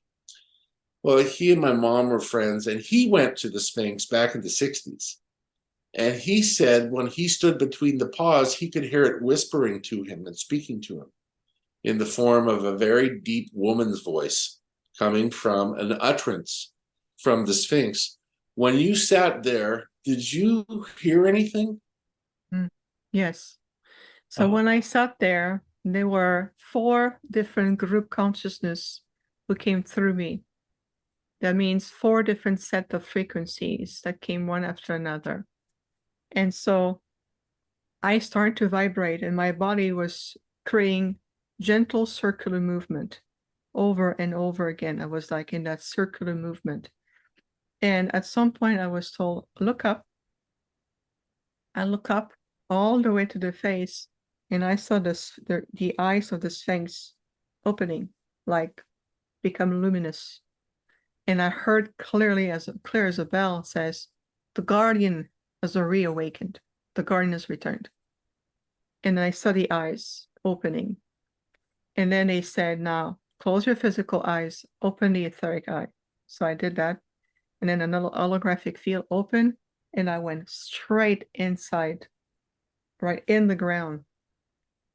Well, he and my mom were friends, and he went to the Sphinx back in the 60s. And he said when he stood between the paws, he could hear it whispering to him and speaking to him in the form of a very deep woman's voice coming from an utterance from the Sphinx. When you sat there, did you hear anything? Yes. So when I sat there, there were 4 different group consciousness who came through me. That means 4 different set of frequencies that came one after another. And so I started to vibrate, and my body was creating gentle circular movement over and over again. I was like in that circular movement. And at some point I was told, look up. I look up all the way to the face, and I saw the eyes of the Sphinx opening, like become luminous. And I heard clearly, as clear as a bell, says, the guardian has reawakened. The guardian has returned. And I saw the eyes opening. And then they said, now close your physical eyes, open the etheric eye. So I did that. And then another holographic field opened, and I went straight inside, right in the ground.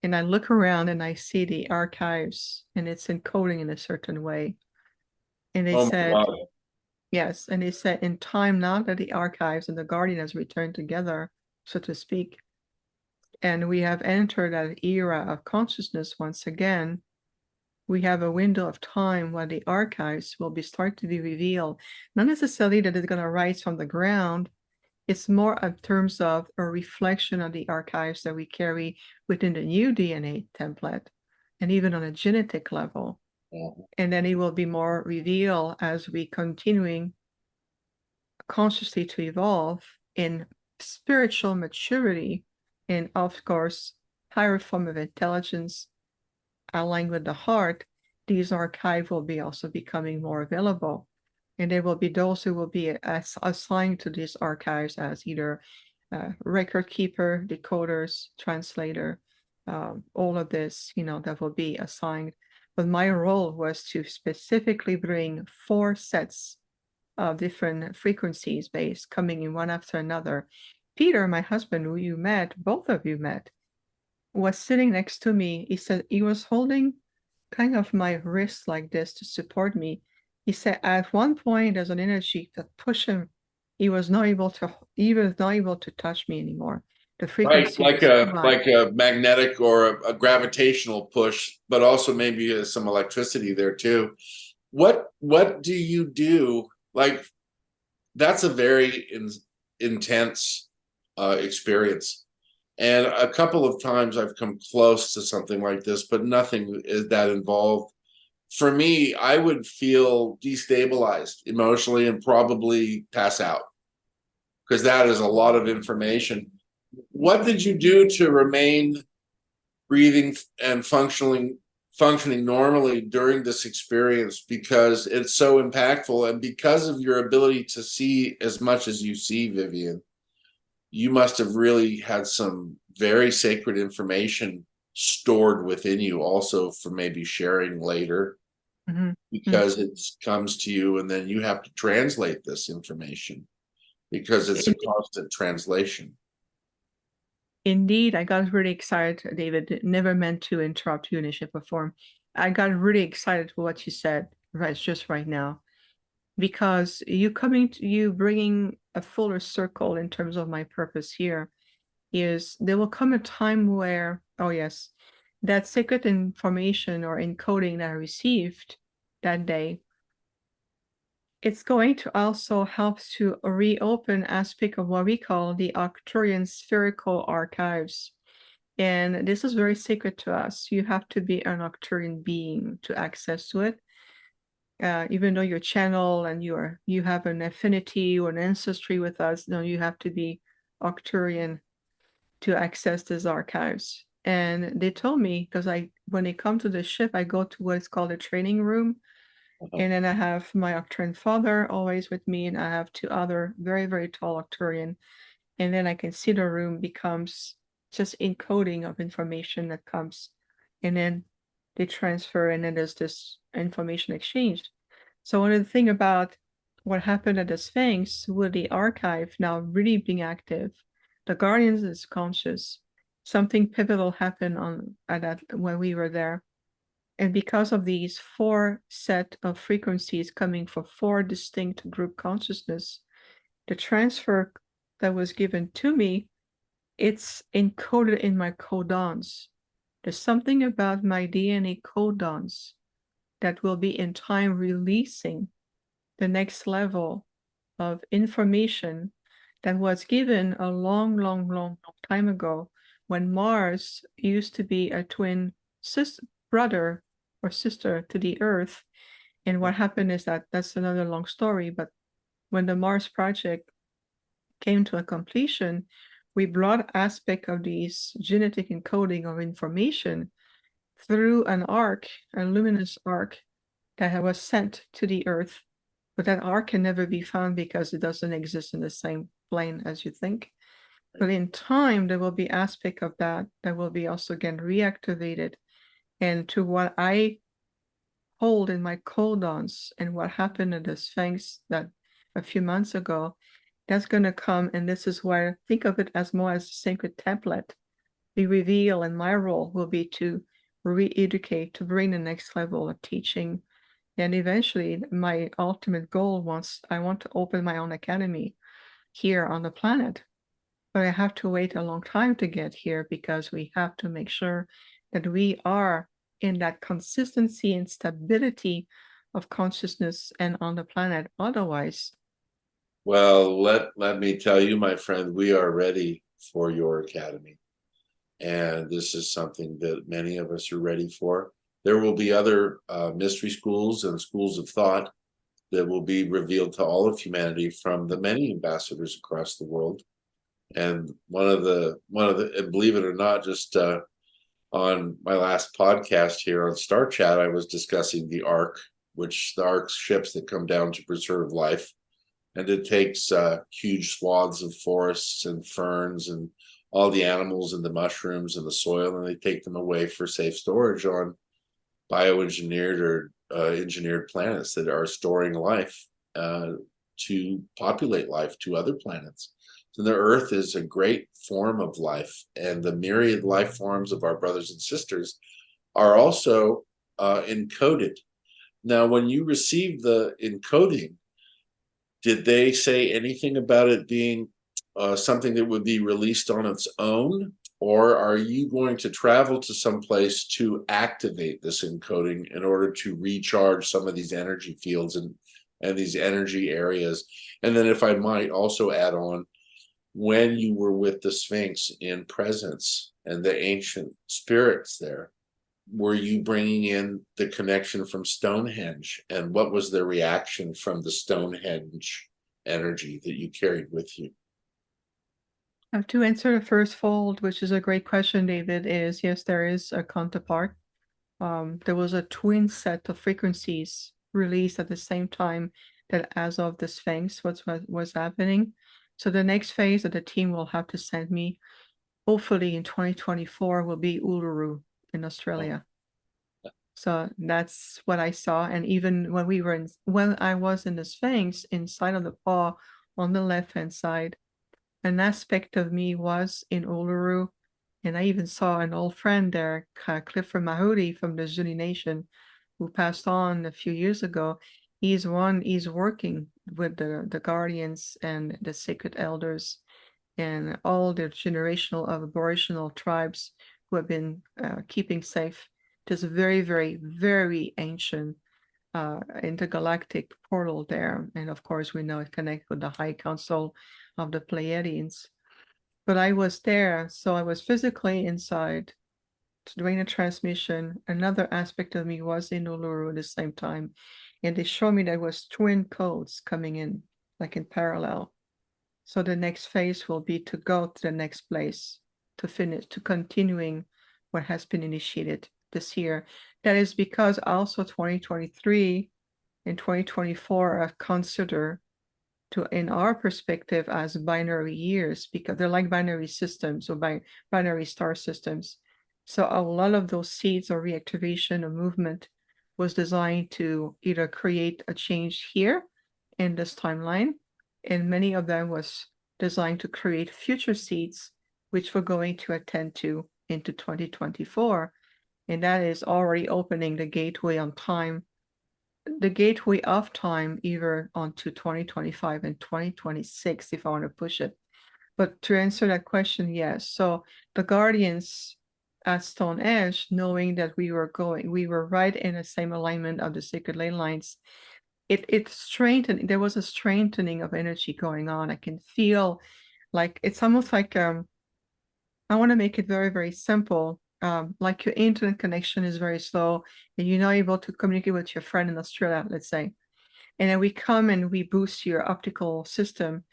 And I look around and I see the archives, and it's encoding in a certain way. And they Oh my said, God. yes, and they said, in time now that the archives and the guardian has returned together, so to speak, and we have entered that era of consciousness once again, we have a window of time where the archives will be start to be revealed. Not necessarily that it's going to rise from the ground. It's more in terms of a reflection of the archives that we carry within the new DNA template, and even on a genetic level. And then it will be more revealed as we continuing consciously to evolve in spiritual maturity, and of course, higher form of intelligence aligned with the heart. These archives will be also becoming more available. And there will be those who will be assigned to these archives as either record keeper, decoders, translator, all of this, that will be assigned. But my role was to specifically bring 4 sets of different frequencies based coming in one after another. Peter, my husband, who you met, both of you met, was sitting next to me. He said he was holding kind of my wrist like this to support me. He said at one point there's an energy that pushed him. He was not able to touch me anymore. The Right, frequency like was too a high. like a magnetic or a gravitational push, but also maybe some electricity there too. What do you do? Like, that's a very intense experience. And a couple of times I've come close to something like this, but nothing is that involved. For me, I would feel destabilized emotionally and probably pass out, because that is a lot of information. What did you do to remain breathing and functioning normally during this experience? Because it's so impactful, and because of your ability to see as much as you see, Vivian, you must have really had some very sacred information stored within you also for maybe sharing later, because it comes to you and then you have to translate this information because it's a constant translation. Indeed, I got really excited, David. Never meant to interrupt you in a shape or form. I got really excited with what you said right now, because you bringing a fuller circle in terms of my purpose here is there will come a time where, oh yes, that secret information or encoding that I received that day, it's going to also help to reopen aspect of what we call the Arcturian spherical archives. And this is very sacred to us. You have to be an Arcturian being to access to it. Even though you're channel and you have an affinity or an ancestry with us, no, you have to be Arcturian to access these archives. And they told me, because when they come to the ship, I go to what's called a training room. And then I have my Arcturian father always with me, and I have 2 other very, very tall Arcturian. And then I can see the room becomes just encoding of information that comes. And then they transfer, and then there's this information exchange. So one of the things about what happened at the Sphinx with the archive now really being active, the Guardians is conscious. Something pivotal happened when we were there. And because of these 4 set of frequencies coming for 4 distinct group consciousness, the transfer that was given to me, it's encoded in my codons. There's something about my DNA codons that will be in time releasing the next level of information that was given a long, long, long, long time ago, when Mars used to be a twin brother or sister to the Earth. And what happened is that's another long story, but when the Mars project came to a completion, we brought aspect of these genetic encoding of information through an arc, a luminous arc that was sent to the Earth. But that arc can never be found because it doesn't exist in the same plane as you think. But in time, there will be aspect of that will be also again reactivated And to what I hold in my codons and what happened at the Sphinx that a few months ago, that's going to come. And this is where, think of it as more as a sacred template. The reveal and my role will be to re-educate, to bring the next level of teaching. And eventually my ultimate goal I want to open my own academy here on the planet. But I have to wait a long time to get here because we have to make sure that we are in that consistency and stability of consciousness and on the planet. Otherwise, Well, let me tell you, my friend, we are ready for your academy. And this is something that many of us are ready for. There will be other mystery schools and schools of thought that will be revealed to all of humanity from the many ambassadors across the world. And one of the, and believe it or not, just on my last podcast here on Star Chat, I was discussing the Ark, which the Ark's ships that come down to preserve life. And it takes huge swaths of forests and ferns and all the animals and the mushrooms and the soil, and they take them away for safe storage on bioengineered or engineered planets that are storing life to populate life to other planets. So the Earth is a great form of life, and the myriad life forms of our brothers and sisters are also encoded. Now, when you receive the encoding, did they say anything about it being something that would be released on its own? Or are you going to travel to some place to activate this encoding in order to recharge some of these energy fields and these energy areas? And then if I might also add on, when you were with the Sphinx in presence and the ancient spirits there, were you bringing in the connection from Stonehenge? And what was the reaction from the Stonehenge energy that you carried with you? to answer the first fold, which is a great question, David, is yes, there is a counterpart. There was a twin set of frequencies released at the same time that as of the Sphinx, what was happening. So the next phase that the team will have to send me, hopefully in 2024, will be Uluru in Australia. So that's what I saw. And even when I was in the Sphinx, inside of the paw on the left-hand side, an aspect of me was in Uluru. And I even saw an old friend there, Clifford Mahudi from the Zuni Nation, who passed on a few years ago. He's working with the guardians and the sacred elders and all the generational of aboriginal tribes who have been keeping safe this very, very, very ancient intergalactic portal there. And of course, we know it connects with the High Council of the Pleiadians. But I was there, so I was physically inside doing a transmission. Another aspect of me was in Uluru at the same time. And they showed me there was twin codes coming in, like in parallel. So the next phase will be to go to the next place, to finish, to continuing what has been initiated this year. That is because also 2023 and 2024 are considered to, in our perspective, as binary years, because they're like binary systems or binary star systems. So a lot of those seeds or reactivation or movement was designed to either create a change here in this timeline, and many of them was designed to create future seeds, which we're going to attend to into 2024. And that is already opening the gateway on time, the gateway of time, either onto 2025 and 2026, if I want to push it. But to answer that question, yes. So the guardians at Stonehenge, knowing that we were right in the same alignment of the sacred ley lines, it strengthened. There was a strengthening of energy going on. I can feel like it's almost like I want to make it very, very simple. Like your internet connection is very slow and you're not able to communicate with your friend in Australia, let's say. And then we come and we boost your optical system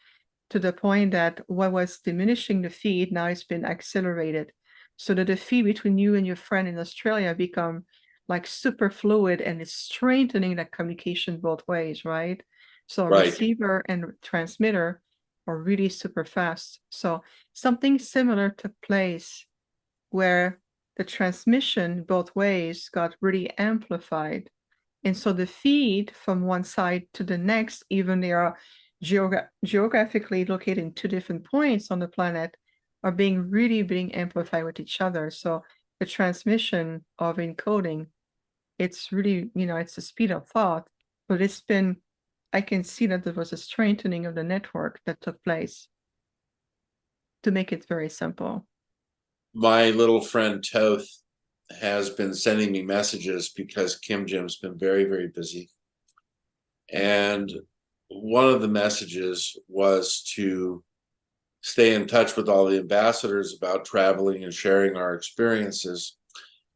to the point that what was diminishing the feed, now it's been accelerated. So that the feed between you and your friend in Australia become like super fluid, and it's strengthening that communication both ways, right? So Right. receiver and transmitter are really super fast. So something similar took place where the transmission both ways got really amplified. And so the feed from one side to the next, even they are geographically located in two different points on the planet, are being amplified with each other. So the transmission of encoding, it's really, it's the speed of thought, but I can see that there was a strengthening of the network that took place, to make it very simple. My little friend Toth has been sending me messages because Kim Jim's been very, very busy. And one of the messages was to stay in touch with all the ambassadors about traveling and sharing our experiences.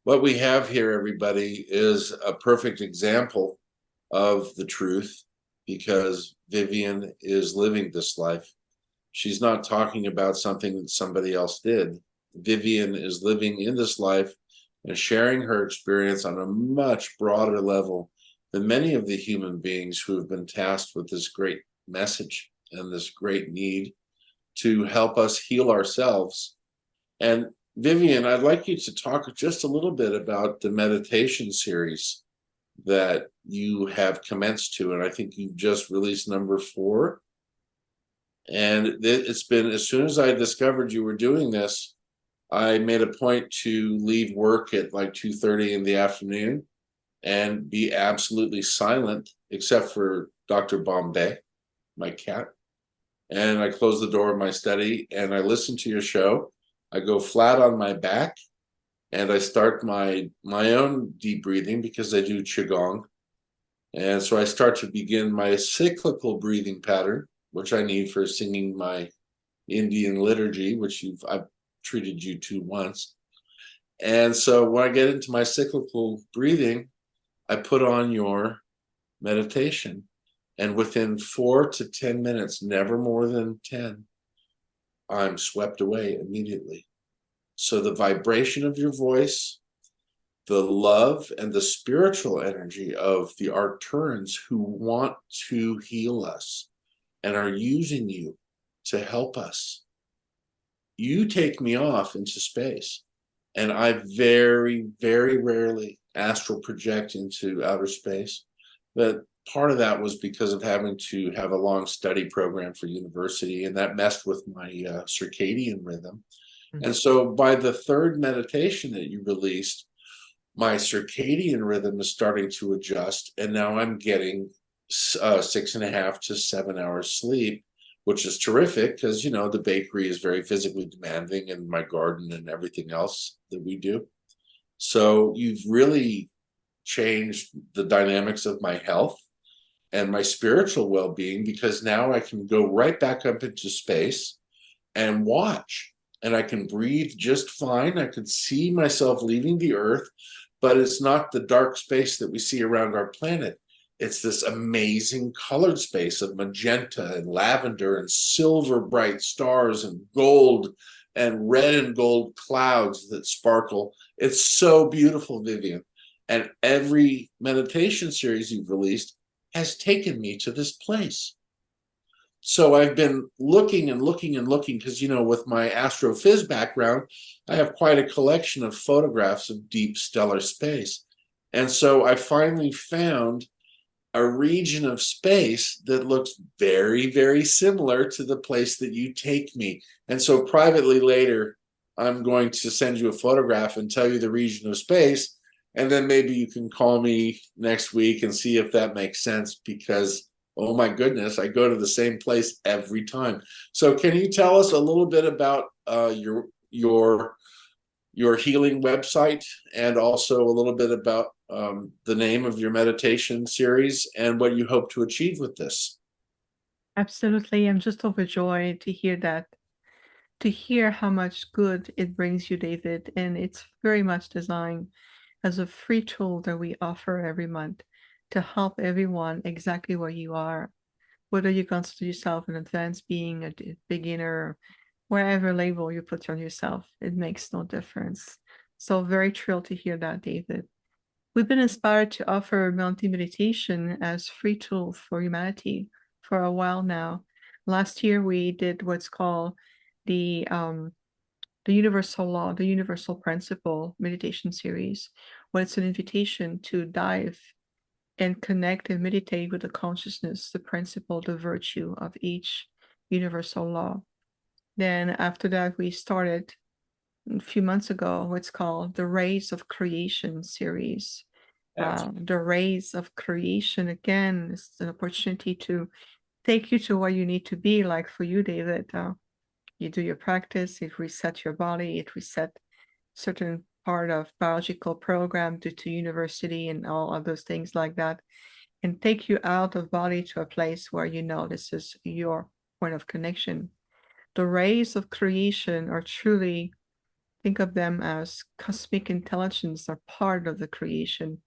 What we have here, everybody, is a perfect example of the truth, because Vivian is living this life. She's not talking about something that somebody else did. Vivian is living in this life and sharing her experience on a much broader level than many of the human beings who have been tasked with this great message and this great need to help us heal ourselves. And Vivian, I'd like you to talk just a little bit about the meditation series that you have commenced to, and I think you've just released number 4. And it's been, as soon as I discovered you were doing this, I made a point to leave work at like 2:30 in the afternoon and be absolutely silent, except for Dr. Bombay, my cat. And I close the door of my study and I listen to your show. I go flat on my back and I start my own deep breathing, because I do Qigong. And so I start to begin my cyclical breathing pattern, which I need for singing my Indian liturgy, which I've treated you to once. And so when I get into my cyclical breathing, I put on your meditation. And within 4 to 10 minutes, never more than 10, I'm swept away immediately. So the vibration of your voice, the love and the spiritual energy of the Arcturians who want to heal us and are using you to help us. You take me off into space, and I very, very rarely astral project into outer space. But part of that was because of having to have a long study program for university, and that messed with my circadian rhythm. Mm-hmm. And so by the 3rd meditation that you released, my circadian rhythm is starting to adjust, and now I'm getting 6.5 to 7 hours sleep, which is terrific, because, the bakery is very physically demanding, and my garden and everything else that we do. So you've really changed the dynamics of my health and my spiritual well-being, because now I can go right back up into space and watch, and I can breathe just fine. I can see myself leaving the Earth, but it's not the dark space that we see around our planet. It's this amazing colored space of magenta and lavender and silver bright stars and gold and red and gold clouds that sparkle. It's so beautiful, Vivian. And every meditation series you've released has taken me to this place. So I've been looking and looking and looking, because, with my astrophys background, I have quite a collection of photographs of deep stellar space. And so I finally found a region of space that looks very, very similar to the place that you take me. And so privately later, I'm going to send you a photograph and tell you the region of space. And then maybe you can call me next week and see if that makes sense, because, oh my goodness, I go to the same place every time. So can you tell us a little bit about your healing website, and also a little bit about the name of your meditation series and what you hope to achieve with this? Absolutely. I'm just overjoyed to hear that, to hear how much good it brings you, David. And it's very much designed as a free tool that we offer every month to help everyone exactly where you are, whether you consider yourself an advanced being, a beginner, wherever label you put on yourself, it makes no difference. So very thrilled to hear that, David. We've been inspired to offer monthly meditation as free tool for humanity for a while now. Last year, we did what's called the the universal law, the universal principle meditation series, where it's an invitation to dive and connect and meditate with the consciousness, the principle, the virtue of each universal law. Then after that, we started a few months ago what's called the Rays of Creation series. The Rays of Creation, again, is an opportunity to take you to where you need to be. Like for you, David, you do your practice, it resets your body, it resets certain part of biological program due to university and all of those things like that, and take you out of body to a place where you know this is your point of connection. The rays of creation are truly, think of them as cosmic intelligence, are part of the creation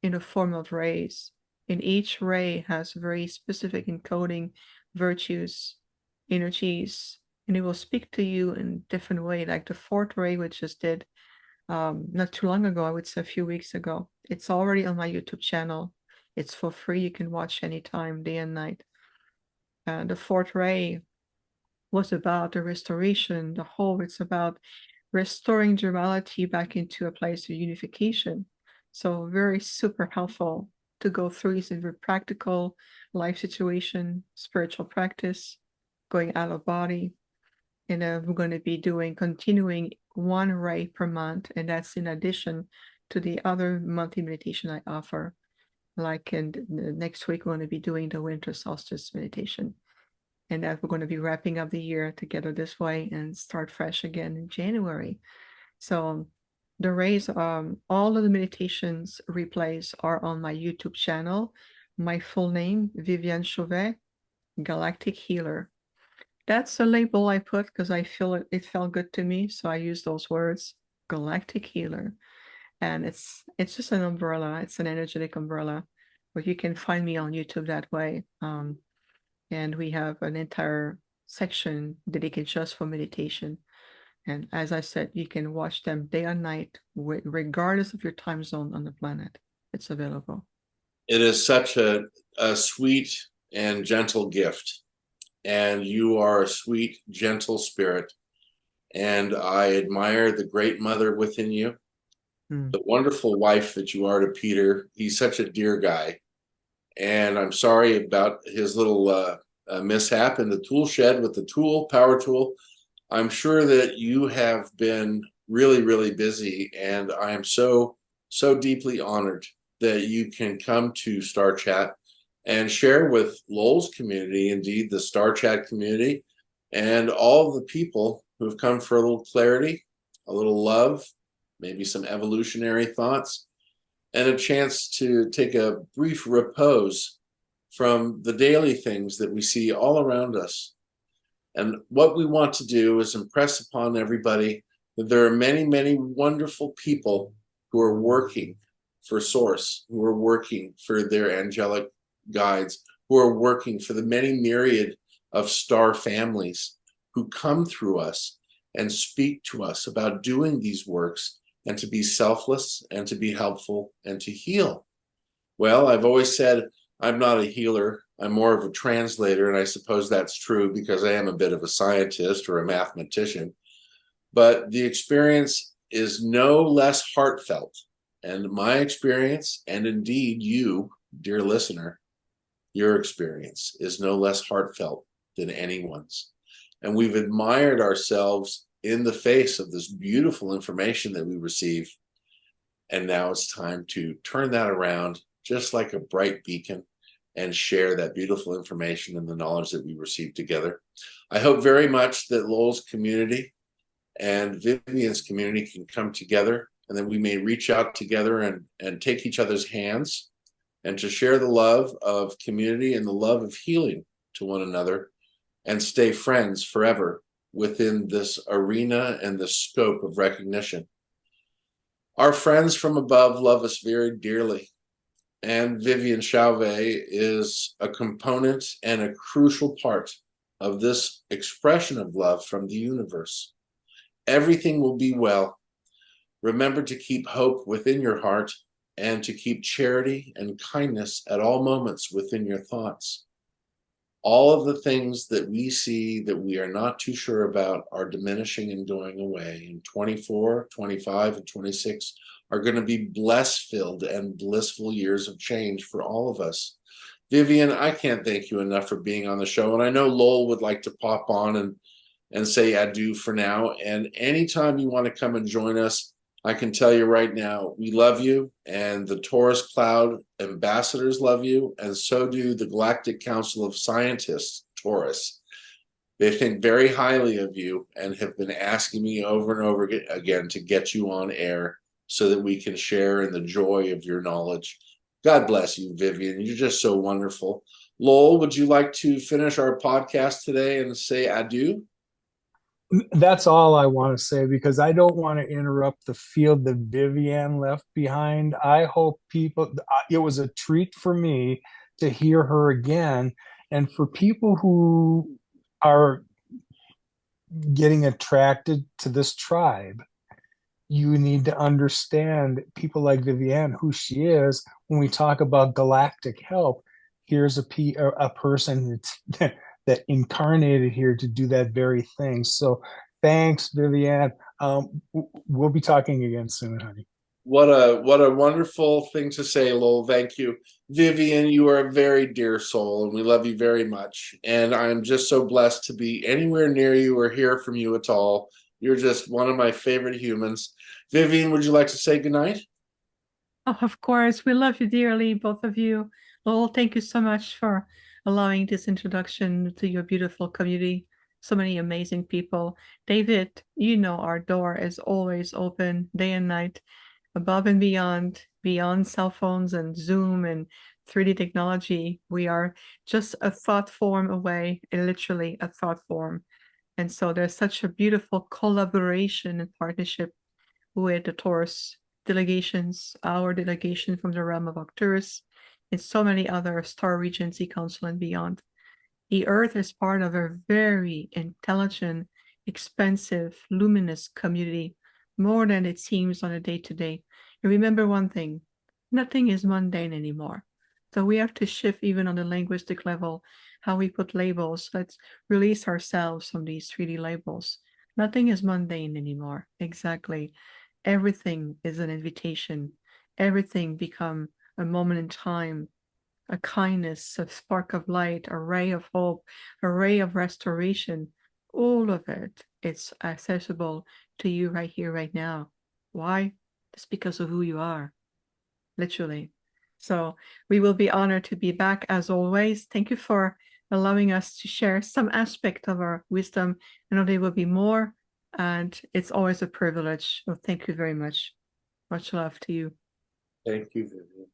in the form of rays. And each ray has very specific encoding, virtues, energies, and it will speak to you in different way. Like the fourth ray, which just did not too long ago, I would say a few weeks ago. It's already on my YouTube channel. It's for free. You can watch anytime, day and night. And the fourth ray was about the restoration, the whole. It's about restoring duality back into a place of unification. So very super helpful to go through. It's a very practical life situation, spiritual practice, going out of body. And we're going to be continuing one ray per month. And that's in addition to the other monthly meditation I offer. Like next week, we're going to be doing the winter solstice meditation. And that we're going to be wrapping up the year together this way and start fresh again in January. So the rays, all of the meditations replays are on my YouTube channel. My full name, Viviane Chauvet, Galactic Healer. That's a label I put because I feel it felt good to me. So I use those words, Galactic Healer. And it's just an umbrella. It's an energetic umbrella. But you can find me on YouTube that way. And we have an entire section dedicated just for meditation. And as I said, you can watch them day and night, regardless of your time zone on the planet. It's available. It is such a sweet and gentle gift. And you are a sweet, gentle spirit. And I admire the great mother within you, the wonderful wife that you are to Peter. He's such a dear guy. And I'm sorry about his little mishap in the tool shed with the power tool. I'm sure that you have been really, really busy, and I am so deeply honored that you can come to Star Chat and share with Lowell's community, indeed the Star Chat community, and all the people who have come for a little clarity, a little love, maybe some evolutionary thoughts, and a chance to take a brief repose from the daily things that we see all around us. And what we want to do is impress upon everybody that there are many, many wonderful people who are working for Source, who are working for their angelic guides, who are working for the many myriad of star families who come through us and speak to us about doing these works and to be selfless and to be helpful and to heal. Well, I've always said I'm not a healer. I'm more of a translator, and I suppose that's true because I am a bit of a scientist or a mathematician. But the experience is no less heartfelt. And my experience, and indeed you, dear listener, your experience is no less heartfelt than anyone's. And we've admired ourselves in the face of this beautiful information that we receive. And now it's time to turn that around just like a bright beacon and share that beautiful information and the knowledge that we receive together. I hope very much that Lowell's community and Vivian's community can come together, and that we may reach out together and take each other's hands and to share the love of community and the love of healing to one another and stay friends forever within this arena and the scope of recognition. Our friends from above love us very dearly, and Viviane Chauvet is a component and a crucial part of this expression of love from the universe. Everything will be well. Remember to keep hope within your heart and to keep charity and kindness at all moments within your thoughts. all of the things that we see that we are not too sure about are diminishing and going away. And 24, 25, and 26 are going to be bless-filled and blissful years of change for all of us. Vivian, I can't thank you enough for being on the show. And I know Lowell would like to pop on and say adieu for now. And anytime you want to come and join us, I can tell you right now, we love you, and the Taurus Cloud ambassadors love you, and so do the Galactic Council of Scientists, Taurus. They think very highly of you and have been asking me over and over again to get you on air so that we can share in the joy of your knowledge. God bless you, Vivian. You're just so wonderful. Lowell, would you like to finish our podcast today and say adieu? That's all I want to say, because I don't want to interrupt the field that Viviane left behind. I hope people, it was a treat for me to hear her again. And for people who are getting attracted to this tribe, you need to understand people like Viviane, who she is. When we talk about galactic help, here's a person that incarnated here to do that very thing. So thanks, Viviane. We'll be talking again soon, honey. What a wonderful thing to say, Lowell. Thank you. Vivian, you are a very dear soul, and we love you very much. And I'm just so blessed to be anywhere near you or hear from you at all. You're just one of my favorite humans. Vivian, would you like to say goodnight? Oh, of course, we love you dearly, both of you. Lowell, thank you so much for allowing this introduction to your beautiful community. So many amazing people. David, you know our door is always open day and night, above and beyond cell phones and Zoom and 3D technology. We are just a thought form away, literally a thought form. And so there's such a beautiful collaboration and partnership with the Taurus delegations, our delegation from the realm of Arcturus, and so many other Star Regency Council and beyond. The Earth is part of a very intelligent, expansive, luminous community, more than it seems on a day-to-day. And remember one thing, nothing is mundane anymore. So we have to shift even on the linguistic level, how we put labels. Let's release ourselves from these 3D labels. Nothing is mundane anymore. Exactly. Everything is an invitation. Everything become a moment in time, a kindness, a spark of light, a ray of hope, a ray of restoration. All of it, it's accessible to you right here, right now. Why? It's because of who you are, literally. So we will be honored to be back as always. Thank you for allowing us to share some aspect of our wisdom. I know there will be more, and it's always a privilege. So thank you very much. Much love to you. Thank you, Vivian.